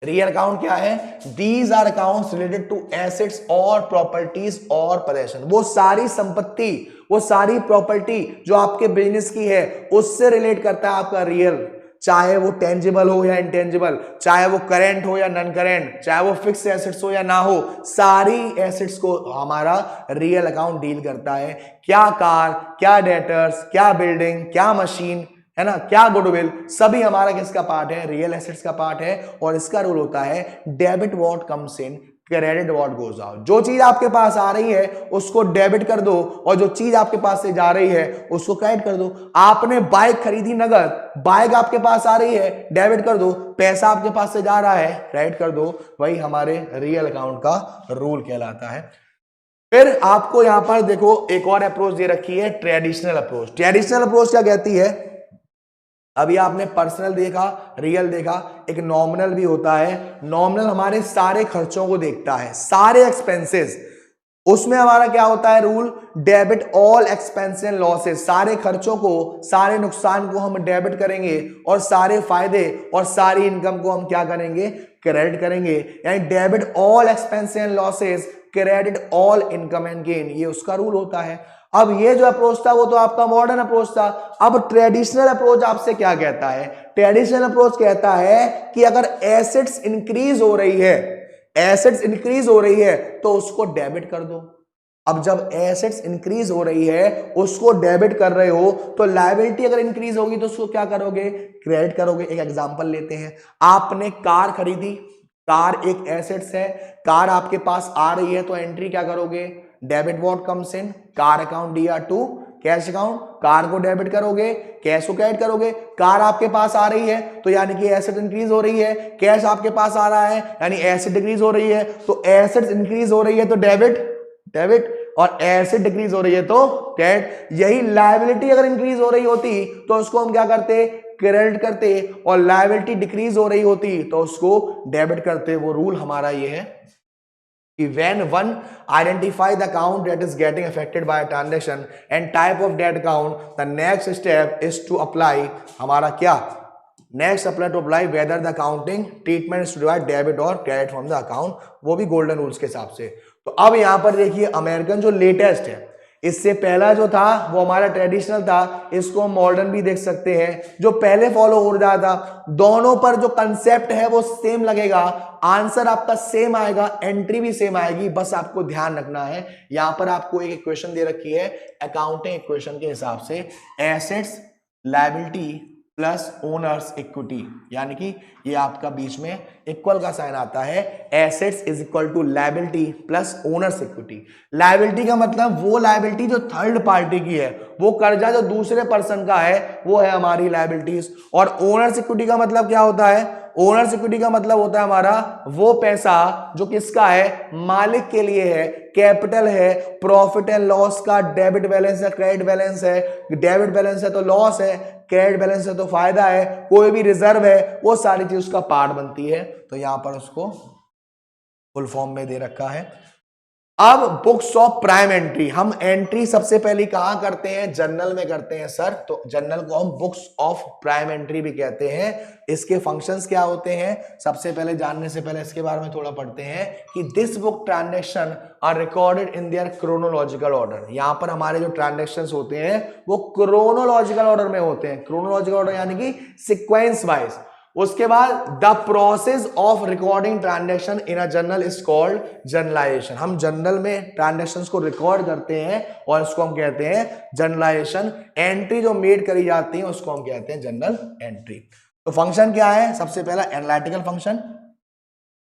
Real account क्या है? These are accounts related to assets और प्रॉपर्टीज और पोजेशन। वो सारी संपत्ति, वो सारी प्रॉपर्टी जो आपके बिजनेस की है उससे रिलेट करता है आपका रियल, चाहे वो टेंजिबल हो या इंटेंजिबल, चाहे वो करेंट हो या नॉन करेंट, चाहे वो फिक्स एसेट्स हो या ना हो, सारी एसेट्स को हमारा रियल अकाउंट डील करता है। क्या कार, क्या डेटर्स, क्या बिल्डिंग, क्या मशीन, है ना, क्या गुडविल, सभी हमारा किसका पार्ट है? रियल एसेट्स का पार्ट है। और इसका रूल होता है debit what comes in, credit what goes out. जो चीज आपके पास आ रही है उसको डेबिट कर दो और जो चीज आपके पास से जा रही है उसको क्रेडिट कर दो। आपने बाइक खरीदी नगद, बाइक आपके पास आ रही है, डेबिट कर दो, पैसा आपके पास से जा रहा है, क्रेडिट कर दो। वही हमारे रियल अकाउंट का रूल कहलाता है। फिर आपको यहां पर देखो एक और अप्रोच दे रखी है, ट्रेडिशनल अप्रोच। ट्रेडिशनल अप्रोच क्या कहती है? अभी आपने पर्सनल देखा, रियल देखा, एक नॉमिनल भी होता है। नॉमिनल हमारे सारे खर्चों को देखता है, सारे एक्सपेंसेस। उसमें हमारा क्या होता है rule? Debit all expense and losses. सारे खर्चों को, सारे नुकसान को हम डेबिट करेंगे और सारे फायदे और सारी इनकम को हम क्या करेंगे? क्रेडिट करेंगे। यानी debit all expense and losses, credit all income and gain, ये उसका रूल होता है। अब ये जो अप्रोच था वो तो आपका मॉडर्न अप्रोच था। अब ट्रेडिशनल अप्रोच आपसे क्या कहता है? ट्रेडिशनल अप्रोच कहता है कि अगर एसेट्स इंक्रीज हो रही है, एसेट्स इंक्रीज हो रही है तो उसको डेबिट कर दो। अब जब एसेट्स इंक्रीज हो रही है उसको डेबिट कर रहे हो तो लायबिलिटी अगर इंक्रीज होगी तो उसको क्या करोगे? क्रेडिट करोगे। एक एग्जांपल लेते हैं, आपने कार खरीदी, कार एक एसेट्स है, कार आपके पास आ रही है तो एंट्री क्या करोगे? Debit what comes in, car account DR to cash account, car को डेबिट करोगे, कैश को क्रेडिट करोगे। कार आपके पास आ रही है तो यानी कि एसेट इंक्रीज हो रही है, कैश आपके पास आ रहा है यानी एसेट डिक्रीज हो रही है। तो एसेट इंक्रीज हो रही है तो डेबिट, डेबिट, और एसेट डिक्रीज हो रही है तो क्रेडिट। यही लायबिलिटी अगर इंक्रीज हो रही होती तो उसको हम क्या करते? क्रेडिट करते, और लायबिलिटी डिक्रीज हो रही होती तो उसको डेबिट करते। वो रूल हमारा ये है कि when one identify the account that is getting affected by a transaction and type of that account, the next step is to apply हमारा क्या? Next apply to apply whether the accounting treatment is to divide debit or credit from the account, वो भी golden rules के हिसाब से। तो अब यहां पर देखिए अमेरिकन जो लेटेस्ट है, इससे पहला जो था वो हमारा ट्रेडिशनल था, इसको मॉडर्न भी देख सकते हैं। जो पहले फॉलो हो रहा था, दोनों पर जो कंसेप्ट है वो सेम लगेगा, आंसर आपका सेम आएगा, एंट्री भी सेम आएगी। बस आपको ध्यान रखना है यहां पर आपको एक इक्वेशन दे रखी है अकाउंटिंग इक्वेशन के हिसाब से, assets liability plus owners equity, यानी कि ये आपका बीच में इक्वल का साइन आता है। Assets is equal to liability plus owners equity. Liability का मतलब वो लायबिलिटी जो थर्ड पार्टी की है, वो कर्जा जो दूसरे पर्सन का है वो है हमारी लायबिलिटीज। और ओनर्स इक्विटी का मतलब क्या होता है? ओनर्स इक्विटी का मतलब होता है हमारा वो पैसा जो किसका है? मालिक के लिए है। कैपिटल है, प्रॉफिट एंड लॉस का डेबिट बैलेंस है, क्रेडिट बैलेंस है। डेबिट बैलेंस है तो लॉस है, क्रेडिट बैलेंस है तो फायदा है, कोई भी रिजर्व है, वो सारी चीज उसका पार्ट बनती है। तो यहां पर उसको फुल फॉर्म में दे रखा है। अब बुक्स ऑफ प्राइम एंट्री, हम एंट्री सबसे पहले कहां करते हैं? जर्नल में करते हैं सर। तो जर्नल को हम बुक्स ऑफ प्राइम एंट्री भी कहते हैं। इसके फंक्शंस क्या होते हैं? सबसे पहले जानने से पहले इसके बारे में थोड़ा पढ़ते हैं कि this book transaction are recorded in their chronological order. यहां पर हमारे जो ट्रांजैक्शंस होते हैं वो क्रोनोलॉजिकल ऑर्डर में होते हैं। क्रोनोलॉजिकल ऑर्डर यानी कि सीक्वेंस वाइज। उसके बाद the process of recording transaction in a journal is called journalisation. हम जर्नल में ट्रांजैक्शंस को रिकॉर्ड करते हैं और इसको हम कहते हैं जर्नलाइजेशन। एंट्री जो मेड करी जाती है उसको हम कहते हैं जर्नल एंट्री। तो फंक्शन क्या है? सबसे पहला analytical function,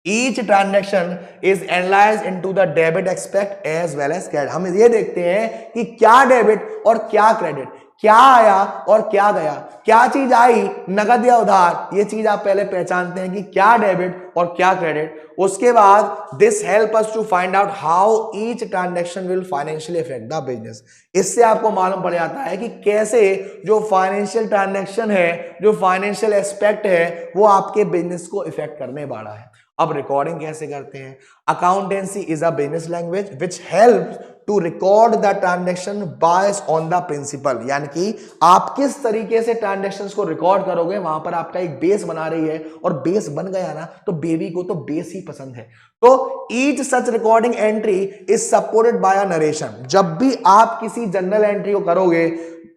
each transaction is analyse into the debit aspect as well as credit. हम ये देखते हैं कि क्या डेबिट और क्या क्रेडिट, क्या आया और क्या गया, क्या चीज आई नगद या उधार, ये चीज आप पहले पहचानते हैं कि क्या डेबिट और क्या क्रेडिट। उसके बाद this help us to find out how each transaction will financially affect the business. इससे आपको मालूम पड़ जाता है कि कैसे जो फाइनेंशियल ट्रांजैक्शन है, जो फाइनेंशियल एस्पेक्ट है, वो आपके बिजनेस को इफेक्ट करने वाला है। अब रिकॉर्डिंग कैसे करते हैं? Accountancy is a business language which helps to record the transaction based on the principle, यानी कि आप किस तरीके से ट्रांजेक्शंस को रिकॉर्ड करोगे, वहां पर आपका एक बेस बना रही है, और बेस बन गया ना तो बेबी को तो बेस ही पसंद है। तो each such recording entry is supported by a narration. जब भी आप किसी जनरल एंट्री को करोगे,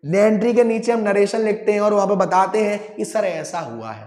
एंट्री के नीचे हम नरेशन लिखते हैं और वहां पर बताते हैं कि सर ऐसा हुआ है,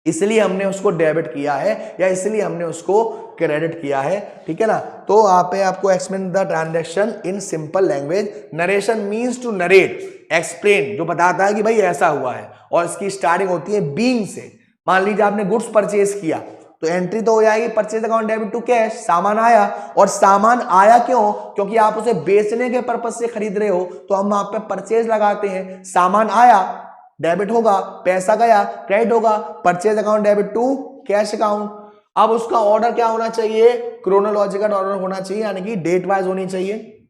इसलिए हमने उसको डेबिट किया है या इसलिए हमने उसको क्रेडिट किया है, ठीक है ना। तो वहां पे आपको explain the transaction in simple language. Narration means to narrate, explain, जो बताता है कि भाई ऐसा हुआ है, और इसकी स्टार्टिंग होती है बीइंग से। मान लीजिए आपने गुड्स परचेज किया तो एंट्री तो हो जाएगी purchase account debit to cash, सामान आया। और सामान आया क्यों? क्योंकि आप उसे बेचने के पर्पज से खरीद रहे हो, तो हम वहां पे परचेज लगाते हैं। सामान आया डेबिट होगा, पैसा गया क्रेडिट होगा, purchase account debit to cash account. अब उसका ऑर्डर क्या होना चाहिए? क्रोनोलॉजिकल ऑर्डर होना चाहिए, यानी कि डेट वाइज होनी चाहिए।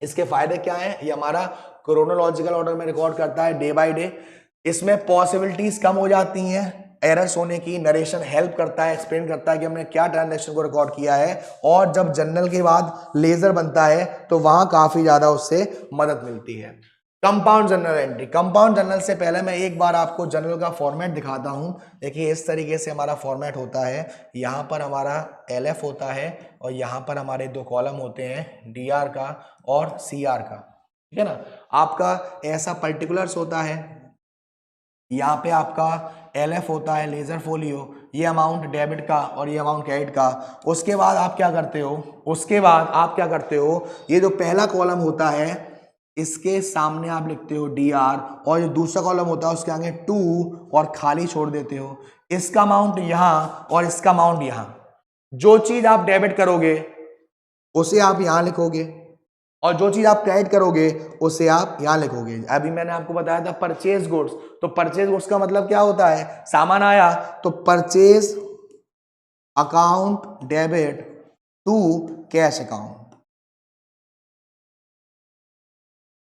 इसके फायदे क्या है? ये हमारा क्रोनोलॉजिकल ऑर्डर में रिकॉर्ड करता है डे बाय डे। इसमें पॉसिबिलिटीज कम हो जाती हैं एरर्स होने की। नरेशन हेल्प करता है, एक्सप्लेन करता है कि हमने क्या ट्रांजैक्शन को रिकॉर्ड किया है। और जब जनरल के बाद लेजर बनता है तो वहां काफी ज्यादा उससे मदद मिलती है। Compound journal entry. Compound general से पहले मैं एक बार आपको जनरल का फॉर्मेट दिखाता हूं। देखिए इस तरीके से हमारा फॉर्मेट होता है। यहाँ पर हमारा LF होता है और यहाँ पर हमारे दो कॉलम होते हैं, DR का और CR का, ठीक है ना। आपका ऐसा पर्टिकुलर्स होता है, यहाँ पे आपका LF होता है लेजर फोलियो, ये अमाउंट डेबिट का और ये अमाउंट क्रेडिट का। उसके बाद आप क्या करते हो, ये जो पहला कॉलम होता है इसके सामने आप लिखते हो DR, और जो दूसरा कॉलम होता है उसके आगे 2 और खाली छोड़ देते हो। इसका अमाउंट यहाँ और इसका अमाउंट यहाँ। जो चीज आप डेबिट करोगे उसे आप यहाँ लिखोगे, और जो चीज आप क्रेडिट करोगे उसे आप यहां लिखोगे। अभी मैंने आपको बताया था परचेज गुड्स, तो परचेज गुड्स का मतलब क्या होता है? सामान आया तो purchase account debit to cash account.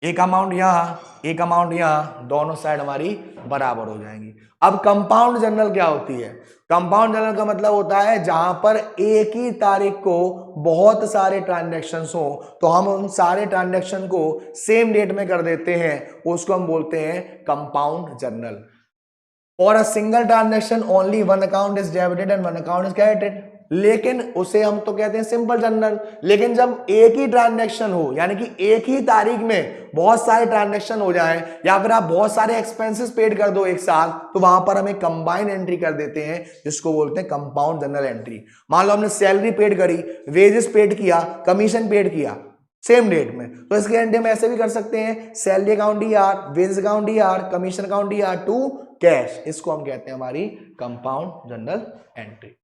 एक अमाउंट यहां एक अमाउंट यहां, दोनों साइड हमारी बराबर हो जाएंगी। अब कंपाउंड जनरल क्या होती है? कंपाउंड जनरल का मतलब होता है जहां पर एक ही तारीख को बहुत सारे ट्रांजैक्शंस हो, तो हम उन सारे ट्रांजैक्शन को सेम डेट में कर देते हैं, उसको हम बोलते हैं compound general. For a single transaction only one account is debited and one account is credited, लेकिन उसे हम तो कहते हैं सिंपल जनरल। लेकिन जब एक ही ट्रांजैक्शन हो, यानी कि एक ही तारीख में बहुत सारे ट्रांजैक्शन हो जाए, या फिर आप बहुत सारे एक्सपेंसेस पेड कर दो एक साथ, तो वहां पर हम एक कंबाइन एंट्री कर देते हैं, जिसको बोलते हैं कंपाउंड जनरल एंट्री। मान लो हमने सैलरी पेड करी, वेजेस पेड किया, कमीशन पेड किया सेम डेट में, तो इसके एंट्री हम ऐसे भी कर सकते हैं, salary account DR, wages account DR, commission account DR to cash. इसको हम कहते हैं हमारी compound journal entry.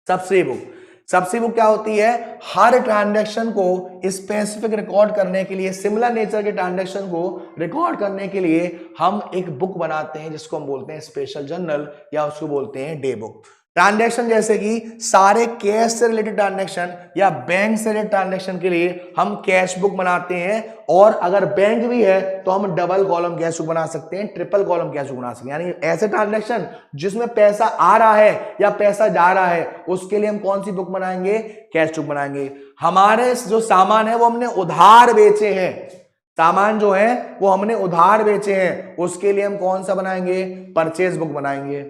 Subsidy book क्या होती है? हर ट्रांजैक्शन को स्पेसिफिक रिकॉर्ड करने के लिए, सिमिलर नेचर के ट्रांजैक्शन को रिकॉर्ड करने के लिए हम एक बुक बनाते हैं, जिसको हम बोलते हैं स्पेशल जर्नल, या उसको बोलते हैं डे बुक। ट्रांजैक्शन जैसे कि सारे कैश से रिलेटेड ट्रांजैक्शन या बैंक से रिलेटेड ट्रांजैक्शन के लिए हम कैश बुक बनाते हैं, और अगर बैंक भी है तो हम डबल कॉलम कैश बुक बना सकते हैं, ट्रिपल कॉलम कैश बुक बना सकते हैं। यानी ऐसे ट्रांजैक्शन जिसमें पैसा आ रहा है या पैसा जा रहा है, उसके लिए हम कौन सी बुक बनाएंगे? कैश बुक बनाएंगे। हमारे जो सामान है वो हमने उधार बेचे हैं, सामान जो है वो हमने उधार बेचे हैं, उसके लिए हम कौन सा बनाएंगे? परचेज बुक बनाएंगे।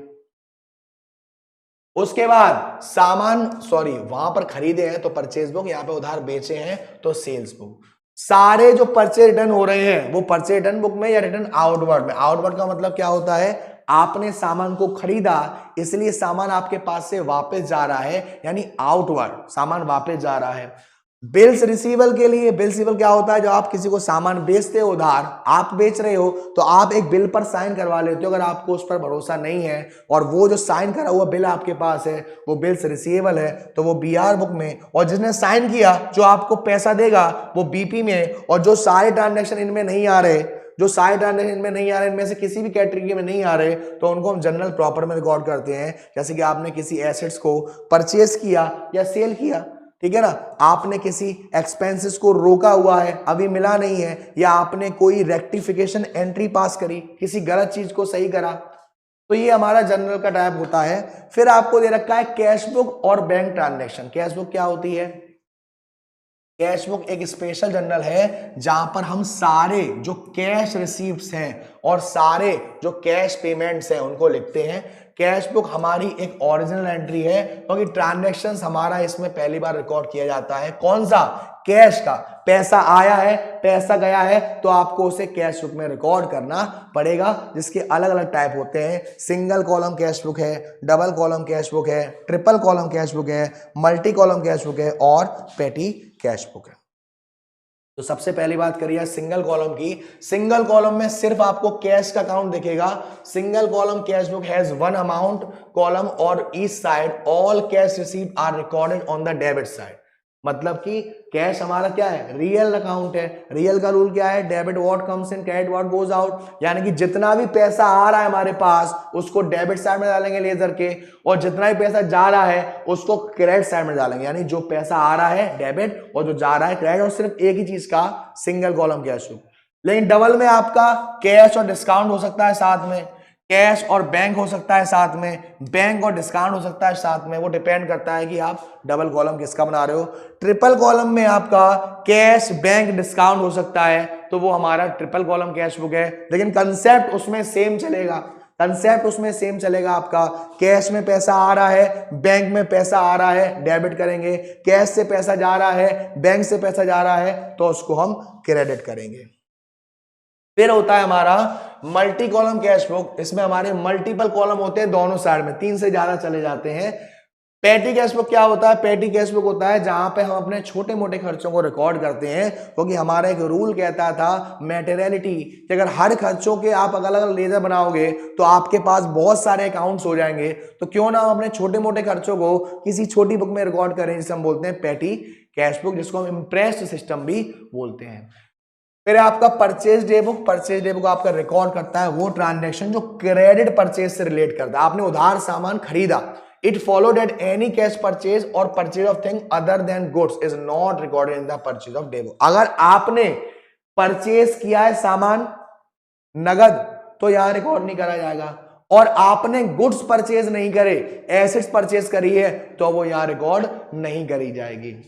उसके बाद वहां पर खरीदे हैं तो परचेज बुक, यहां पे उधार बेचे हैं तो सेल्स बुक। सारे जो परचेज रिटर्न हो रहे हैं वो परचेज रिटर्न बुक में या रिटर्न आउटवर्ड में। आउटवर्ड का मतलब क्या होता है? आपने सामान को खरीदा, इसलिए सामान आपके पास से वापस जा रहा है, यानी आउटवर्ड सामान वापस जा रहा है। बिल्स रिसीवल के लिए, बिल रिसीवल क्या होता है? जो आप किसी को सामान बेचते हो उधार, आप बेच रहे हो तो आप एक बिल पर साइन करवा लेते हो। अगर आपको उस पर भरोसा नहीं है और वो जो साइन करा हुआ बिल आपके पास है वो बिल्स रिसीवेबल है, तो वो BR बुक में, और जिसने साइन किया जो आपको पैसा देगा वो BP में। और जो सारे ट्रांजैक्शन इनमें नहीं आ रहे, इनमें से किसी भी कैटेगरी में नहीं आ रहे, तो उनको हम जनरल प्रॉपर में रिकॉर्ड करते हैं। जैसे कि आपने किसी एसेट्स को परचेज किया या सेल किया, ठीक है ना, आपने किसी एक्सपेंसेस को रोका हुआ है, अभी मिला नहीं है, या आपने कोई रेक्टिफिकेशन एंट्री पास करी, किसी गलत चीज को सही करा, तो ये हमारा जनरल का टाइप होता है। फिर आपको दे रखा है कैश बुक और बैंक ट्रांजैक्शन। कैश बुक क्या होती है? कैश बुक एक स्पेशल जर्नल है जहां पर हम सारे जो कैश रिसीव्ट्स हैं और सारे जो कैश पेमेंट्स हैं उनको लिखते हैं। कैश बुक हमारी एक ओरिजिनल एंट्री है क्योंकि ट्रांजैक्शंस हमारा इसमें पहली बार रिकॉर्ड किया जाता है। कौन सा? कैश का। पैसा आया है, पैसा गया है, तो आपको उसे कैश बुक में रिकॉर्ड करना पड़ेगा, जिसके अलग अलग टाइप होते हैं। सिंगल कॉलम कैश बुक है, डबल कॉलम कैश बुक है, ट्रिपल कॉलम कैश बुक है, मल्टी कॉलम कैश बुक है और पेटी कैश बुक है। तो सबसे पहली बात करिए सिंगल कॉलम की। सिंगल कॉलम में सिर्फ आपको कैश का अकाउंट दिखेगा। Single column cash book has one amount column और each side all cash received are recorded on the debit side. मतलब कि कैश हमारा क्या है? रियल अकाउंट है। रियल का रूल क्या है? Debit what comes in, credit what goes out. यानी कि जितना भी पैसा आ रहा है हमारे पास उसको डेबिट साइड में डालेंगे लेजर के, और जितना भी पैसा जा रहा है उसको क्रेडिट साइड में डालेंगे। यानी जो पैसा आ रहा है डेबिट और जो जा रहा है क्रेडिट, और सिर्फ एक ही चीज का सिंगल कॉलम कैश बुक। लेकिन डबल में आपका कैश और डिस्काउंट हो सकता है साथ में, कैश और बैंक हो सकता है साथ में, बैंक और डिस्काउंट हो सकता है साथ में। वो डिपेंड करता है कि आप डबल कॉलम किसका बना रहे हो। ट्रिपल कॉलम में आपका कैश बैंक डिस्काउंट हो सकता है, तो वो हमारा ट्रिपल कॉलम कैश बुक है। लेकिन कंसेप्ट उसमें सेम चलेगा। कंसेप्ट उसमें सेम चलेगा आपका। कैश में पैसा आ रहा है, बैंक में पैसा आ रहा है, डेबिट करेंगे। कैश से पैसा जा रहा है, बैंक से पैसा जा रहा है, तो उसको हम क्रेडिट करेंगे। फिर होता है हमारा मल्टी कॉलम कैश बुक। इसमें हमारे मल्टीपल कॉलम होते हैं दोनों साइड में, 3 से ज्यादा चले जाते हैं। पेटी कैश बुक क्या होता है? पेटी कैश बुक होता है जहां पे हम अपने छोटे मोटे खर्चों को रिकॉर्ड करते हैं, क्योंकि हमारा एक रूल कहता था मैटेरियलिटी कि अगर हर खर्चों के आप अलग अलग लेजर बनाओगे तो आपके पास बहुत सारे अकाउंट्स हो जाएंगे। तो क्यों ना हम अपने छोटे मोटे खर्चों को किसी छोटी बुक में रिकॉर्ड करें, जिसे हम बोलते हैं पेटी कैश बुक, जिसको हम इम्प्रेस्ड सिस्टम भी बोलते हैं। फिर आपका purchase day book. Purchase day book आपका रिकॉर्ड करता है वो ट्रांजैक्शन जो क्रेडिट परचेज से रिलेट करता है। आपने उधार सामान खरीदा, it followed at any cash purchase or purchase of thing other than goods is not recorded in the purchase of day book. अगर आपने परचेज किया है सामान नगद, तो यहां रिकॉर्ड नहीं करा जाएगा, और आपने गुड्स परचेज नहीं करे, एसेट्स परचेज करी है, तो वो यहां रिकॉर्ड नहीं करी जाएगी।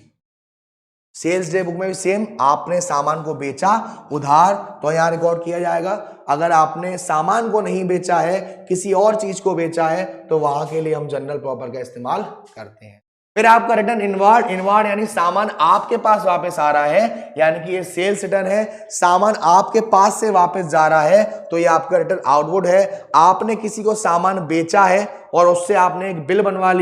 सेल्स डे बुक में भी सेम, आपने सामान को बेचा उधार, तो यहां रिकॉर्ड किया जाएगा। अगर आपने सामान को नहीं बेचा है, किसी और चीज को बेचा है, तो वहां के लिए हम जनरल प्रॉपर का इस्तेमाल करते हैं। फिर आपका रिटर्न इनवार्ड। इनवार्ड यानी सामान आपके पास वापस आ रहा है, यानी कि ये सेल्स रिटर्न है। सामान आपके पास से वापस जा रहा है, तो ये आपका रिटर्न आउटवर्ड है। आपने किसी को सामान बेचा है और उससे आपने एक बिल बनवा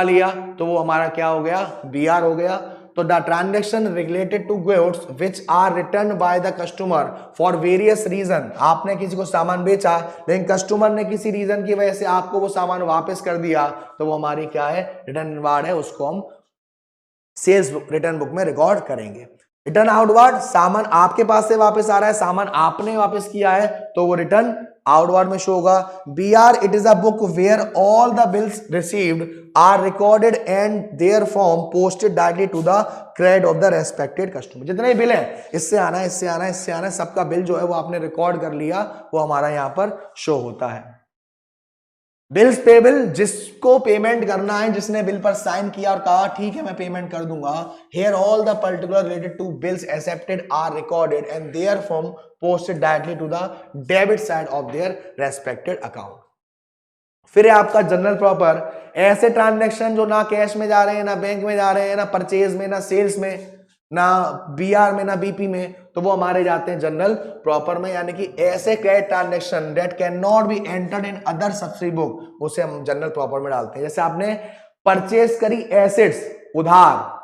लिया, तो वो हमारा क्या हो गया? बीआर हो गया। तो the transaction related to goods which are return by the customer for various reason. आपने किसी को सामान बेचा, लेकिन कस्टमर ने किसी रीजन की वजह से आपको वो सामान वापस कर दिया, तो वो हमारी क्या है? रिटर्न इनवार्ड है। उसको हम सेल्स रिटर्न बुक में रिकॉर्ड करेंगे। रिटर्न आउटवर्ड, सामान आपके पास से वापस आ रहा है, सामान आपने वापस किया है, तो वो रिटर्न आउटवर्ड में शो होगा। BR, it is a book where all the bills received are recorded and their form posted directly to the credit of the respected customer. जितने बिल है, इससे आना है, इससे आना है, इससे आना है, सबका बिल जो है वो आपने रिकॉर्ड कर लिया, वो हमारा यहां पर शो होता है। बिल्स पेबल, जिसको पेमेंट करना है, जिसने बिल पर साइन किया और कहा ठीक है मैं पेमेंट कर दूंगा। Here all the particular related to bills accepted are recorded and their from posted directly to the debit side of their respected account. फिर है आपका जनरल प्रॉपर। ऐसे ट्रांजैक्शन जो ना कैश में जा रहे हैं, ना बैंक में जा रहे हैं, ना परचेज में, ना सेल्स में, ना बीआर में, ना बीपी में, तो वो हमारे जाते हैं जनरल प्रॉपर में। यानी कि ऐसे credit transaction that can not be entered in other subsidy book, उसे हम जनरल प्रॉपर में डालते हैं। जैसे आपने परचेज करी एसेट्स उधार,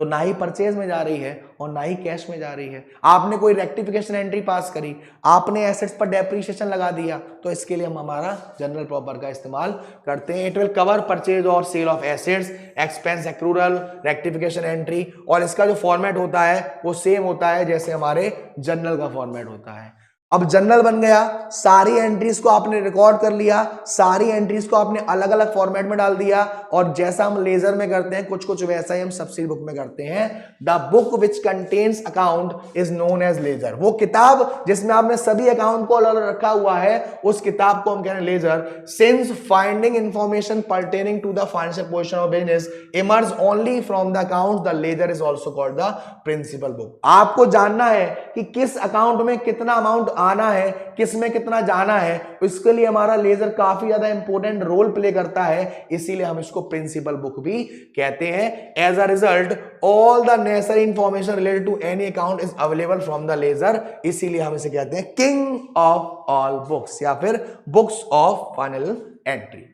तो ना ही परचेज में जा रही है और ना ही कैश में जा रही है। आपने कोई रेक्टिफिकेशन एंट्री पास करी, आपने एसेट्स पर डेप्रिसिएशन लगा दिया, तो इसके लिए हम हमारा जनरल प्रॉपर का इस्तेमाल करते हैं। इट विल कवर परचेज और sale of assets, expense accrual, rectification entry, और इसका जो फॉर्मेट होता है वो सेम होता है जैसे हमारे जनरल का फॉर्मेट होता है। अब जर्नल बन गया, सारी एंट्रीज को आपने रिकॉर्ड कर लिया, सारी एंट्रीज को आपने अलग अलग फॉर्मेट में डाल दिया, और जैसा हम लेजर में करते हैं कुछ कुछ वैसा ही हम सब्सिडी बुक में करते हैं। The book which contains account is known as ledger. वो किताब जिसमें आपने सभी अकाउंट को अलग रखा हुआ है, उस किताब को हम कह रहे हैं ledger. Since finding information pertaining to the financial position of business emerge only from the account, the ledger is also called the principal book. आपको जानना है कि किस अकाउंट में कितना अमाउंट आना है, किस में कितना जाना है, इसके लिए हमारा लेजर काफी ज्यादा इंपॉर्टेंट रोल प्ले करता है, इसीलिए हम इसको प्रिंसिपल बुक भी कहते हैं। As a result all the necessary information related to any account is available from the ledger, इसीलिए हम इसे कहते हैं किंग ऑफ ऑल बुक्स या फिर books of final entry.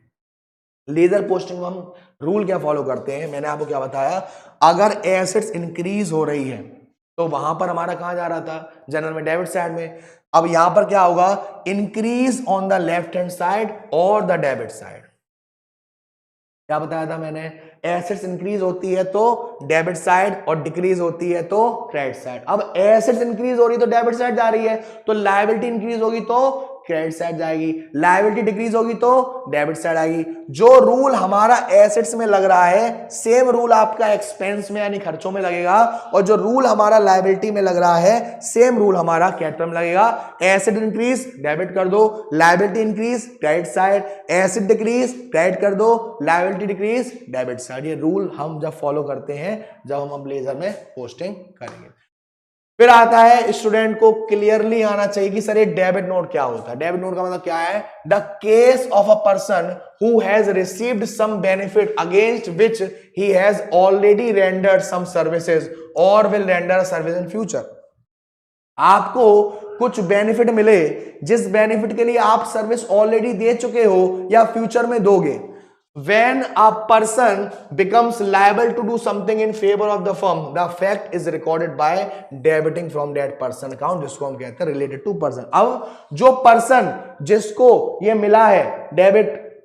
Ledger posting में हम रूल क्या फॉलो करते हैं, मैंने आपको क्या बताया, अगर एसेट्स इंक्रीज हो रही है तो वहां पर हमारा कहां जा रहा था, जनरल में डेबिट साइड में। अब यहां पर क्या होगा, increase on the left hand side और द डेबिट साइड। क्या बताया था मैंने, एसेट्स इंक्रीज होती है तो डेबिट साइड और डिक्रीज होती है तो क्रेडिट साइड। अब एसेट्स इंक्रीज हो रही है तो डेबिट साइड जा रही है, तो लायबिलिटी इंक्रीज होगी तो क्रेडिट साइड जाएगी, लायबिलिटी डिक्रीज होगी तो डेबिट साइड आएगी। जो रूल हमारा एसेट्स में लग रहा है सेम रूल आपका एक्सपेंस में यानी खर्चों में लगेगा, और जो रूल हमारा लायबिलिटी में लग रहा है सेम रूल हमारा कैपिटल में लगेगा। एसेट इंक्रीज डेबिट कर दो, liability increase credit side, asset decrease credit कर दो, लायबिलिटी डिक्रीज डेबिट साइड। ये रूल हम जब फॉलो करते हैं जब हम लेजर में पोस्टिंग करेंगे। फिर आता है स्टूडेंट को क्लियरली आना चाहिए कि सर ये डेबिट नोट क्या होता है। डेबिट नोट का मतलब क्या है, the case of a person who has received some benefit against which he has already rendered some services और will render service in future. आपको कुछ बेनिफिट मिले जिस बेनिफिट के लिए आप सर्विस ऑलरेडी दे चुके हो या फ्यूचर में दोगे। When a person becomes liable to do something in favor of the firm, the fact is recorded by debiting from that person account, जिसको हम कहते हैं related to person। अब जो पर्सन जिसको ये मिला है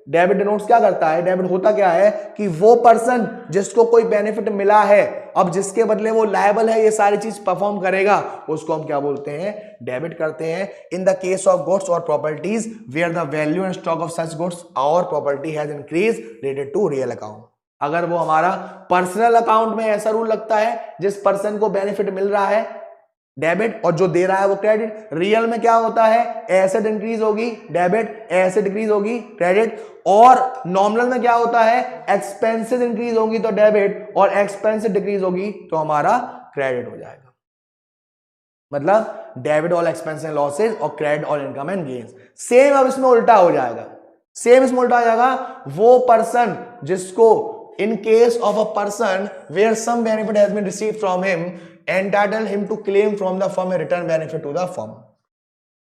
डेबिट नोट्स क्या करता है, डेबिट होता क्या है कि वो पर्सन जिसको कोई बेनिफिट मिला है, अब जिसके बदले वो लायबल है ये सारी चीज परफॉर्म करेगा, उसको हम क्या बोलते हैं, डेबिट करते हैं। In the case of goods और properties where the value and stock of such goods और property has increase related to real account. अगर वो हमारा पर्सनल अकाउंट में ऐसा रूल लगता है जिस पर्सन को बेनिफिट मिल रहा है डेबिट और जो दे रहा है वो क्रेडिट। रियल में क्या होता है, एसेट इंक्रीज होगी डेबिट, एसेट डिक्रीज होगी क्रेडिट, और नॉमिनल में क्या होता है, एक्सपेंसेस इंक्रीज होगी तो डेबिट और एक्सपेंसेस डिक्रीज होगी तो हमारा क्रेडिट हो जाएगा। मतलब debit all expense and losses और credit all income and gains. Same अब इसमें उल्टा हो जाएगा, सेम इसमें उल्टा हो जाएगा। वो पर्सन जिसको in case of a person where some benefit has been received from him entitle him to claim from the firm a return benefit to the firm।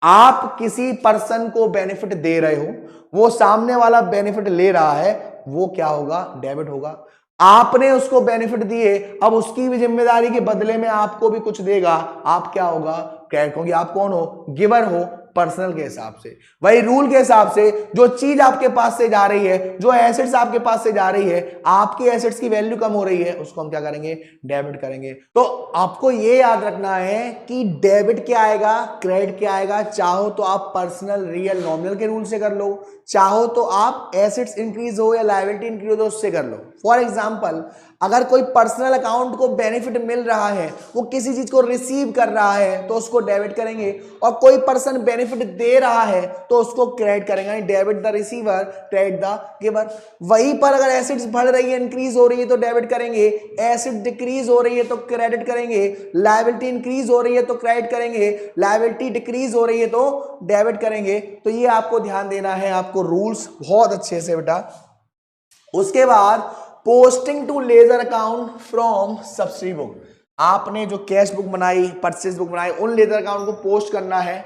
आप किसी पर्सन को बेनिफिट दे रहे हो, वो सामने वाला बेनिफिट ले रहा है, वो क्या होगा, डेबिट होगा। आपने उसको बेनिफिट दिए, अब उसकी भी जिम्मेदारी के बदले में आपको भी कुछ देगा, आप क्या होगा, क्रेडिट होगी। आप कौन हो, गिवर हो पर्सनल के हिसाब से। वही रूल के हिसाब से जो चीज आपके पास से जा रही है, जो एसेट्स आपके पास से जा रही है, आपकी एसेट्स की वैल्यू कम हो रही है, उसको हम क्या करेंगे, डेबिट करेंगे। तो आपको ये याद रखना है कि डेबिट क्या आएगा, क्रेडिट क्या आएगा। चाहो तो आप पर्सनल रियल नॉमिनल के रूल से कर लो, चाहो तो आप एसेट्स इंक्रीज हो या लायबिलिटी इंक्रीज हो उससे कर लो। फॉर एग्जांपल अगर कोई पर्सनल अकाउंट को बेनिफिट मिल रहा है, वो किसी चीज को रिसीव कर रहा है तो उसको डेबिट करेंगे, और कोई पर्सन बेनिफिट दे रहा है तो उसको क्रेडिट करेंगे, debit the receiver credit the giver. वहीं पर अगर एसेट्स बढ़ रही है, इंक्रीज हो रही है तो डेबिट करेंगे, एसेट डिक्रीज हो रही है तो क्रेडिट करेंगे, लायबिलिटी इंक्रीज हो रही है तो क्रेडिट करेंगे, लायबिलिटी डिक्रीज हो रही है तो डेबिट करेंगे। तो ये आपको ध्यान देना है, आपको रूल्स बहुत अच्छे से बेटा। उसके बाद posting to ledger account from subsidy book. आपने जो कैश बुक बनाई, परचेज बुक बनाई, उन लेजर अकाउंट को पोस्ट करना है।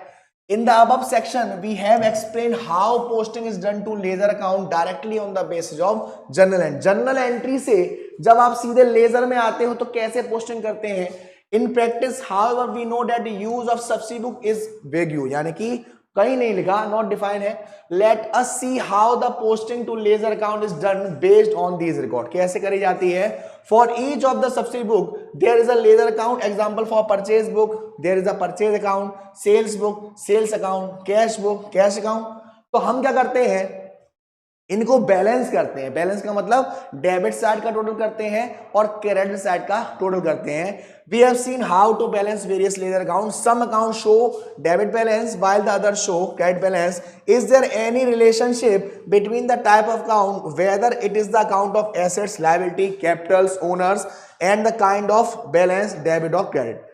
In the above section we have explain how posting is done to ledger account directly on the basis of journal entry. Journal entry से जब आप सीधे लेजर में आते हो तो कैसे पोस्टिंग करते हैं। In practice however we know that use of subsidy book is vague, यानी कि कहीं नहीं लिखा, नॉट डिफाइन है। Let us see how the posting to ledger account is done based on these record. कैसे करी जाती है? For each of the subsidy book there is a ledger account, example for purchase book there is a purchase account, sales book sales account, cash book cash account. तो हम क्या करते हैं, इनको बैलेंस करते हैं। बैलेंस का मतलब डेबिट साइड का टोटल करते हैं और क्रेडिट साइड का टोटल करते हैं। We have seen how to balance various ledger account. Some account show debit balance while the other show credit balance. Is there any relationship between the type of account whether it is the account of assets, liability, capitals, owners and the kind of balance debit और credit.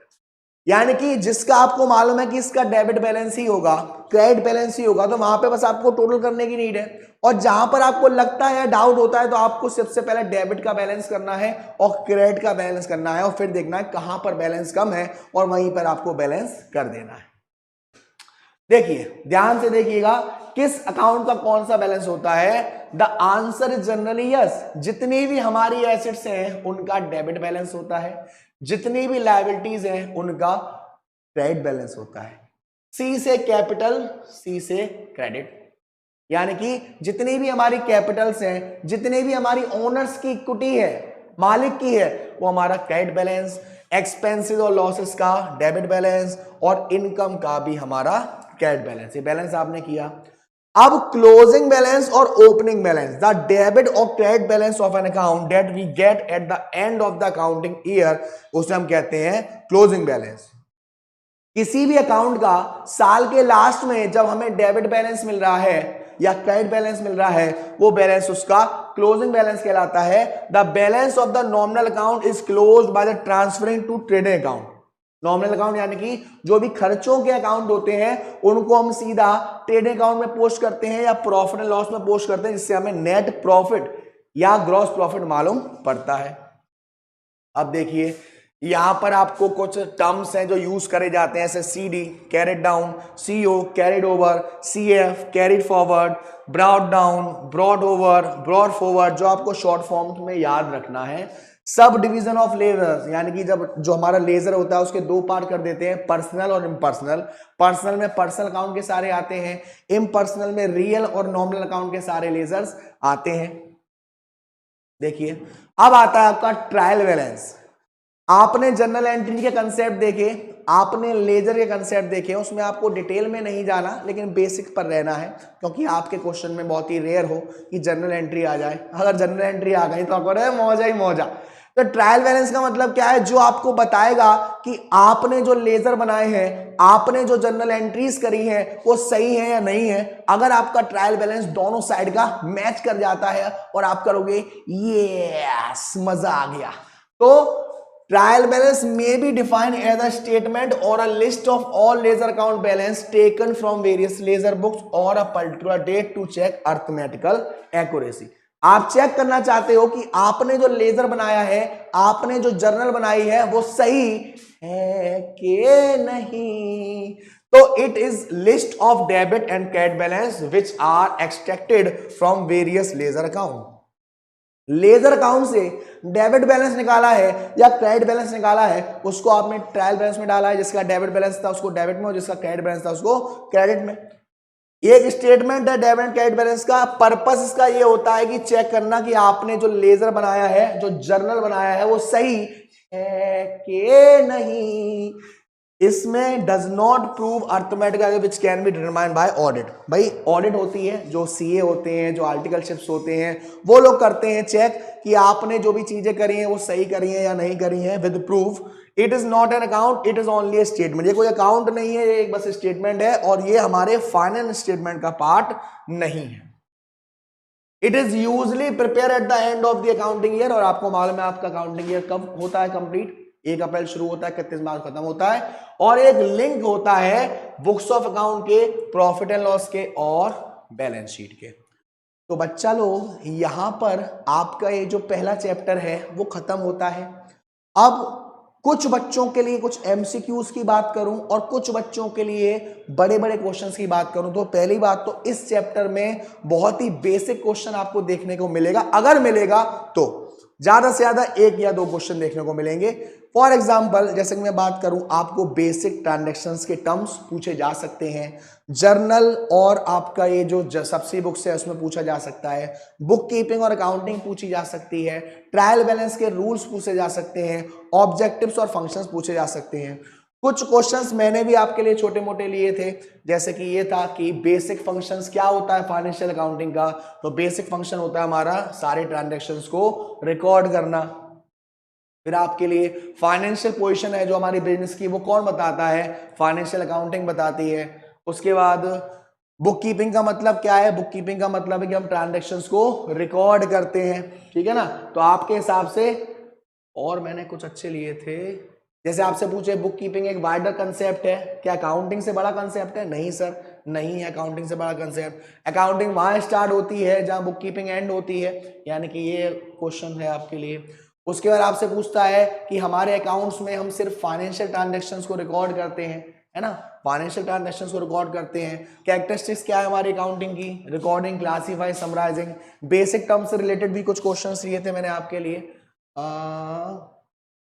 यानी कि जिसका आपको मालूम है कि इसका debit balance ही होगा, क्रेडिट बैलेंस ही होगा, तो वहां पे बस आपको टोटल करने की नीड है। और जहां पर आपको लगता है डाउट होता है तो आपको सबसे पहले डेबिट का बैलेंस करना है और क्रेडिट का बैलेंस करना है और फिर देखना है कहां पर बैलेंस कम है और वहीं पर आपको बैलेंस कर देना है। देखिए ध्यान से देखिएगा, किस अकाउंट का कौन सा बैलेंस होता है? The answer is generally yes. जितनी भी हमारी एसेट्स हैं उनका डेबिट बैलेंस होता है, जितनी भी लायबिलिटीज हैं उनका क्रेडिट बैलेंस होता है। सी से कैपिटल, सी से क्रेडिट। यानी कि जितनी भी हमारी कैपिटल्स हैं, जितनी भी हमारी ओनर्स की इक्विटी है, मालिक की है, वो हमारा क्रेडिट बैलेंस, एक्सपेंसेस और लॉसेस का डेबिट बैलेंस और इनकम का भी हमारा क्रेडिट बैलेंस। ये बैलेंस आपने किया। अब क्लोजिंग बैलेंस और ओपनिंग बैलेंस, द डेबिट और credit balance of an account that we get at the end of the accounting year, उसे हम कहते हैं क्लोजिंग बैलेंस। किसी भी अकाउंट का साल के लास्ट में जब हमें डेबिट बैलेंस मिल रहा है या क्रेडिट बैलेंस मिल रहा है, वो बैलेंस उसका क्लोजिंग बैलेंस कहलाता है। The balance of the nominal account is closed by the transferring to trading account. Nominal account यानी कि जो भी खर्चों के अकाउंट होते हैं उनको हम सीधा ट्रेडिंग अकाउंट में पोस्ट करते हैं या प्रॉफिट एंड लॉस में पोस्ट करते हैं, जिससे हमें नेट प्रॉफिट या ग्रॉस प्रॉफिट मालूम पड़ता है। अब देखिए यहां पर आपको कुछ टर्म्स हैं जो यूज करे जाते हैं, जैसे CD carried down, CO carried over, CF carried forward, brought down, brought over, brought forward, जो आपको शॉर्ट फॉर्म में याद रखना है। सब डिवीजन ऑफ लेजर, यानी कि जब जो हमारा लेजर होता है उसके दो पार्ट कर देते हैं, पर्सनल और इम्पर्सनल। पर्सनल में पर्सनल अकाउंट के सारे आते हैं, इम्पर्सनल में रियल और नॉमिनल अकाउंट के सारे लेजर्स आते हैं। देखिए अब आता है आपका ट्रायल बैलेंस। आपने जर्नल एंट्री के कंसेप्ट देखे, आपने लेजर के कंसेप्ट देखे, उसमें आपको डिटेल में नहीं जाना लेकिन बेसिक पर रहना है, क्योंकि आपके क्वेश्चन में बहुत ही रेयर हो कि जर्नल एंट्री आ जाए। अगर जर्नल एंट्री आ गई तो आपको मौजा ही मौजा। तो ट्रायल बैलेंस का मतलब क्या है? जो आपको बताएगा कि आपने जो लेजर बनाए हैं, आपने जो जर्नल एंट्रीज करी हैं, वो सही है या नहीं है। अगर आपका ट्रायल बैलेंस दोनों साइड का मैच कर जाता है और आप करोगे यस मजा आ गया, तो trial balance may be defined as a statement or a list of all ledger account balance taken from various ledger books or a particular date to check arithmetical accuracy। आप चेक करना चाहते हो कि आपने जो लेजर बनाया है, आपने जो जर्नल बनाई है, वो सही है कि नहीं। तो it is list of debit and credit balance which are extracted from various ledger account. Ledger account से डेबिट बैलेंस निकाला है या क्रेडिट बैलेंस निकाला है, उसको आपने ट्रायल बैलेंस में डाला है। जिसका डेबिट बैलेंस था उसको डेबिट में और जिसका क्रेडिट बैलेंस था उसको क्रेडिट में। एक स्टेटमेंट है डेबिट एंड क्रेडिट बैलेंस का। पर्पस इसका ये होता है कि चेक करना कि आपने जो लेजर बनाया है, जो जर्नल बनाया है, वो सही है कि नहीं। इसमें does not prove arithmetical which can be determined by audit. भाई ऑडिट होती है, जो CA होते हैं, जो आर्टिकलशिप्स होते हैं, वो लोग करते हैं चेक कि आपने जो भी चीजें करी हैं वो सही करी हैं या नहीं करी हैं with proof. It is not an account, it is only A statement. ये कोई अकाउंट नहीं है, ये एक बस स्टेटमेंट है और ये हमारे फाइनल स्टेटमेंट का पार्ट नहीं है। It is usually prepare eight the end of the accounting year. और आपको मालूम है आपका अकाउंटिंग ईयर कब होता है कंप्लीट? 1 अप्रैल शुरू होता है, 31 मार्च खत्म होता है। और एक लिंक होता है बुक्स ऑफ अकाउंट के, प्रॉफिट एंड लॉस के और बैलेंस शीट के। तो बच्चा लोग यहां पर आपका ये जो पहला चैप्टर है वो खत्म होता है। अब कुछ बच्चों के लिए कुछ MCQs की बात करूं और कुछ बच्चों के लिए बड़े बड़े क्वेश्चंस की बात करूं। तो पहली बात तो इस चैप्टर में बहुत ही बेसिक क्वेश्चन आपको देखने को मिलेगा। अगर मिलेगा तो ज्यादा से ज्यादा 1 या 2 क्वेश्चन देखने को मिलेंगे। फॉर एग्जाम्पल जैसे कि मैं बात करूं, आपको बेसिक ट्रांजेक्शन्स के टर्म्स पूछे जा सकते हैं, जर्नल और आपका ये जो सब्सिडी बुक्स है उसमें पूछा जा सकता है, बुक कीपिंग और अकाउंटिंग पूछी जा सकती है, ट्रायल बैलेंस के रूल्स पूछे जा सकते हैं, ऑब्जेक्टिव्स और फंक्शंस पूछे जा सकते हैं। कुछ क्वेश्चंस मैंने भी आपके लिए छोटे मोटे लिए थे, जैसे कि ये था कि बेसिक फंक्शंस क्या होता है फाइनेंशियल अकाउंटिंग का। तो बेसिक फंक्शन होता है हमारा सारे ट्रांजैक्शंस को रिकॉर्ड करना। फिर आपके लिए फाइनेंशियल पोजीशन है जो हमारी बिजनेस की, वो कौन बताता है? फाइनेंशियल अकाउंटिंग बताती है। उसके बाद बुक कीपिंग का मतलब क्या है? बुक कीपिंग का मतलब है कि हम ट्रांजैक्शंस को रिकॉर्ड करते हैं, ठीक है ना। तो आपके हिसाब से, और मैंने कुछ अच्छे लिए थे, जैसे आपसे पूछे बुक कीपिंग एक वाइडर कंसेप्ट है, क्या अकाउंटिंग से बड़ा कंसेप्ट है? नहीं सर, नहीं है अकाउंटिंग से बड़ा कंसेप्ट। अकाउंटिंग वहां स्टार्ट होती है जहां बुक कीपिंग एंड होती है, यानी कि ये क्वेश्चन है आपके लिए। उसके बाद आपसे पूछता है कि हमारे अकाउंट्स में हम सिर्फ फाइनेंशियल ट्रांजैक्शंस को रिकॉर्ड करते हैं, है ना, फाइनेंशियल ट्रांजैक्शंस को रिकॉर्ड करते हैं। कैरेक्टरिस्टिक्स क्या है हमारी अकाउंटिंग की? Recording, classify, summarising. Basic term से रिलेटेड भी कुछ क्वेश्चंस लिए थे मैंने आपके लिए।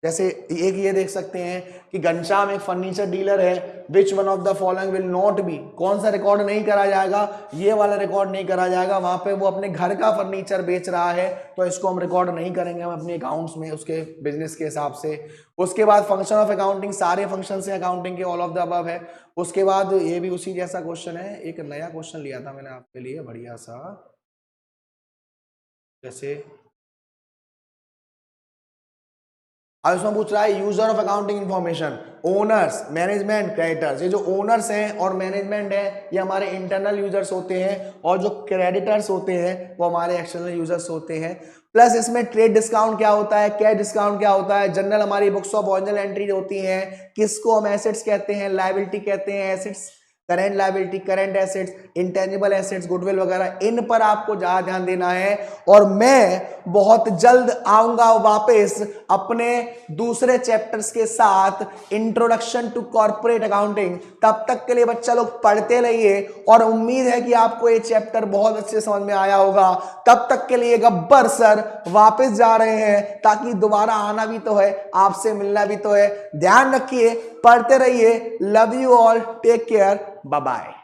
जैसे एक ये देख सकते हैं कि घनश्याम एक फर्नीचर डीलर है, which one of the following will not be, कौन सा रिकॉर्ड नहीं करा जाएगा? ये वाला रिकॉर्ड नहीं करा जाएगा, वहां पे वो अपने घर का फर्नीचर बेच रहा है, तो इसको हम रिकॉर्ड नहीं करेंगे हम अपने अकाउंट्स में उसके बिजनेस के हिसाब से। उसके बाद फंक्शन ऑफ अकाउंटिंग, सारे फंक्शन है अकाउंटिंग के, ऑल ऑफ द अबव है। उसके बाद ये भी उसी जैसा क्वेश्चन है, एक नया क्वेश्चन लिया था मैंने आपके लिए बढ़िया सा, जैसे अब इसमें पूछ रहा है user of accounting information, owners, management, creditors. ये जो ओनर्स हैं और मैनेजमेंट है ये हमारे इंटरनल यूजर्स होते हैं, और जो क्रेडिटर्स होते हैं वो हमारे एक्सटर्नल यूजर्स होते हैं। प्लस इसमें ट्रेड डिस्काउंट क्या होता है, कैश डिस्काउंट क्या होता है, जनरल हमारी बुक्स ऑफ ओरिजिनल एंट्री होती हैं, किसको हम एसेट्स कहते हैं, लायबिलिटी कहते हैं, assets, current liability, current assets, intangible assets, goodwill वगैरह, इन पर आपको ज्यादा ध्यान देना है। और मैं बहुत जल्द आऊंगा वापस अपने दूसरे चैप्टर्स के साथ, इंट्रोडक्शन टू कॉर्पोरेट अकाउंटिंग। तब तक के लिए बच्चा लोग पढ़ते रहिए, और उम्मीद है कि आपको ये चैप्टर बहुत अच्छे से समझ में आया होगा। तब तक के लिए गब्बर सर वापस जा रहे हैं, ताकि दोबारा आना भी तो है, आपसे मिलना भी तो है। ध्यान रखिए, पढ़ते रहिए। Love you all, take care, bye bye.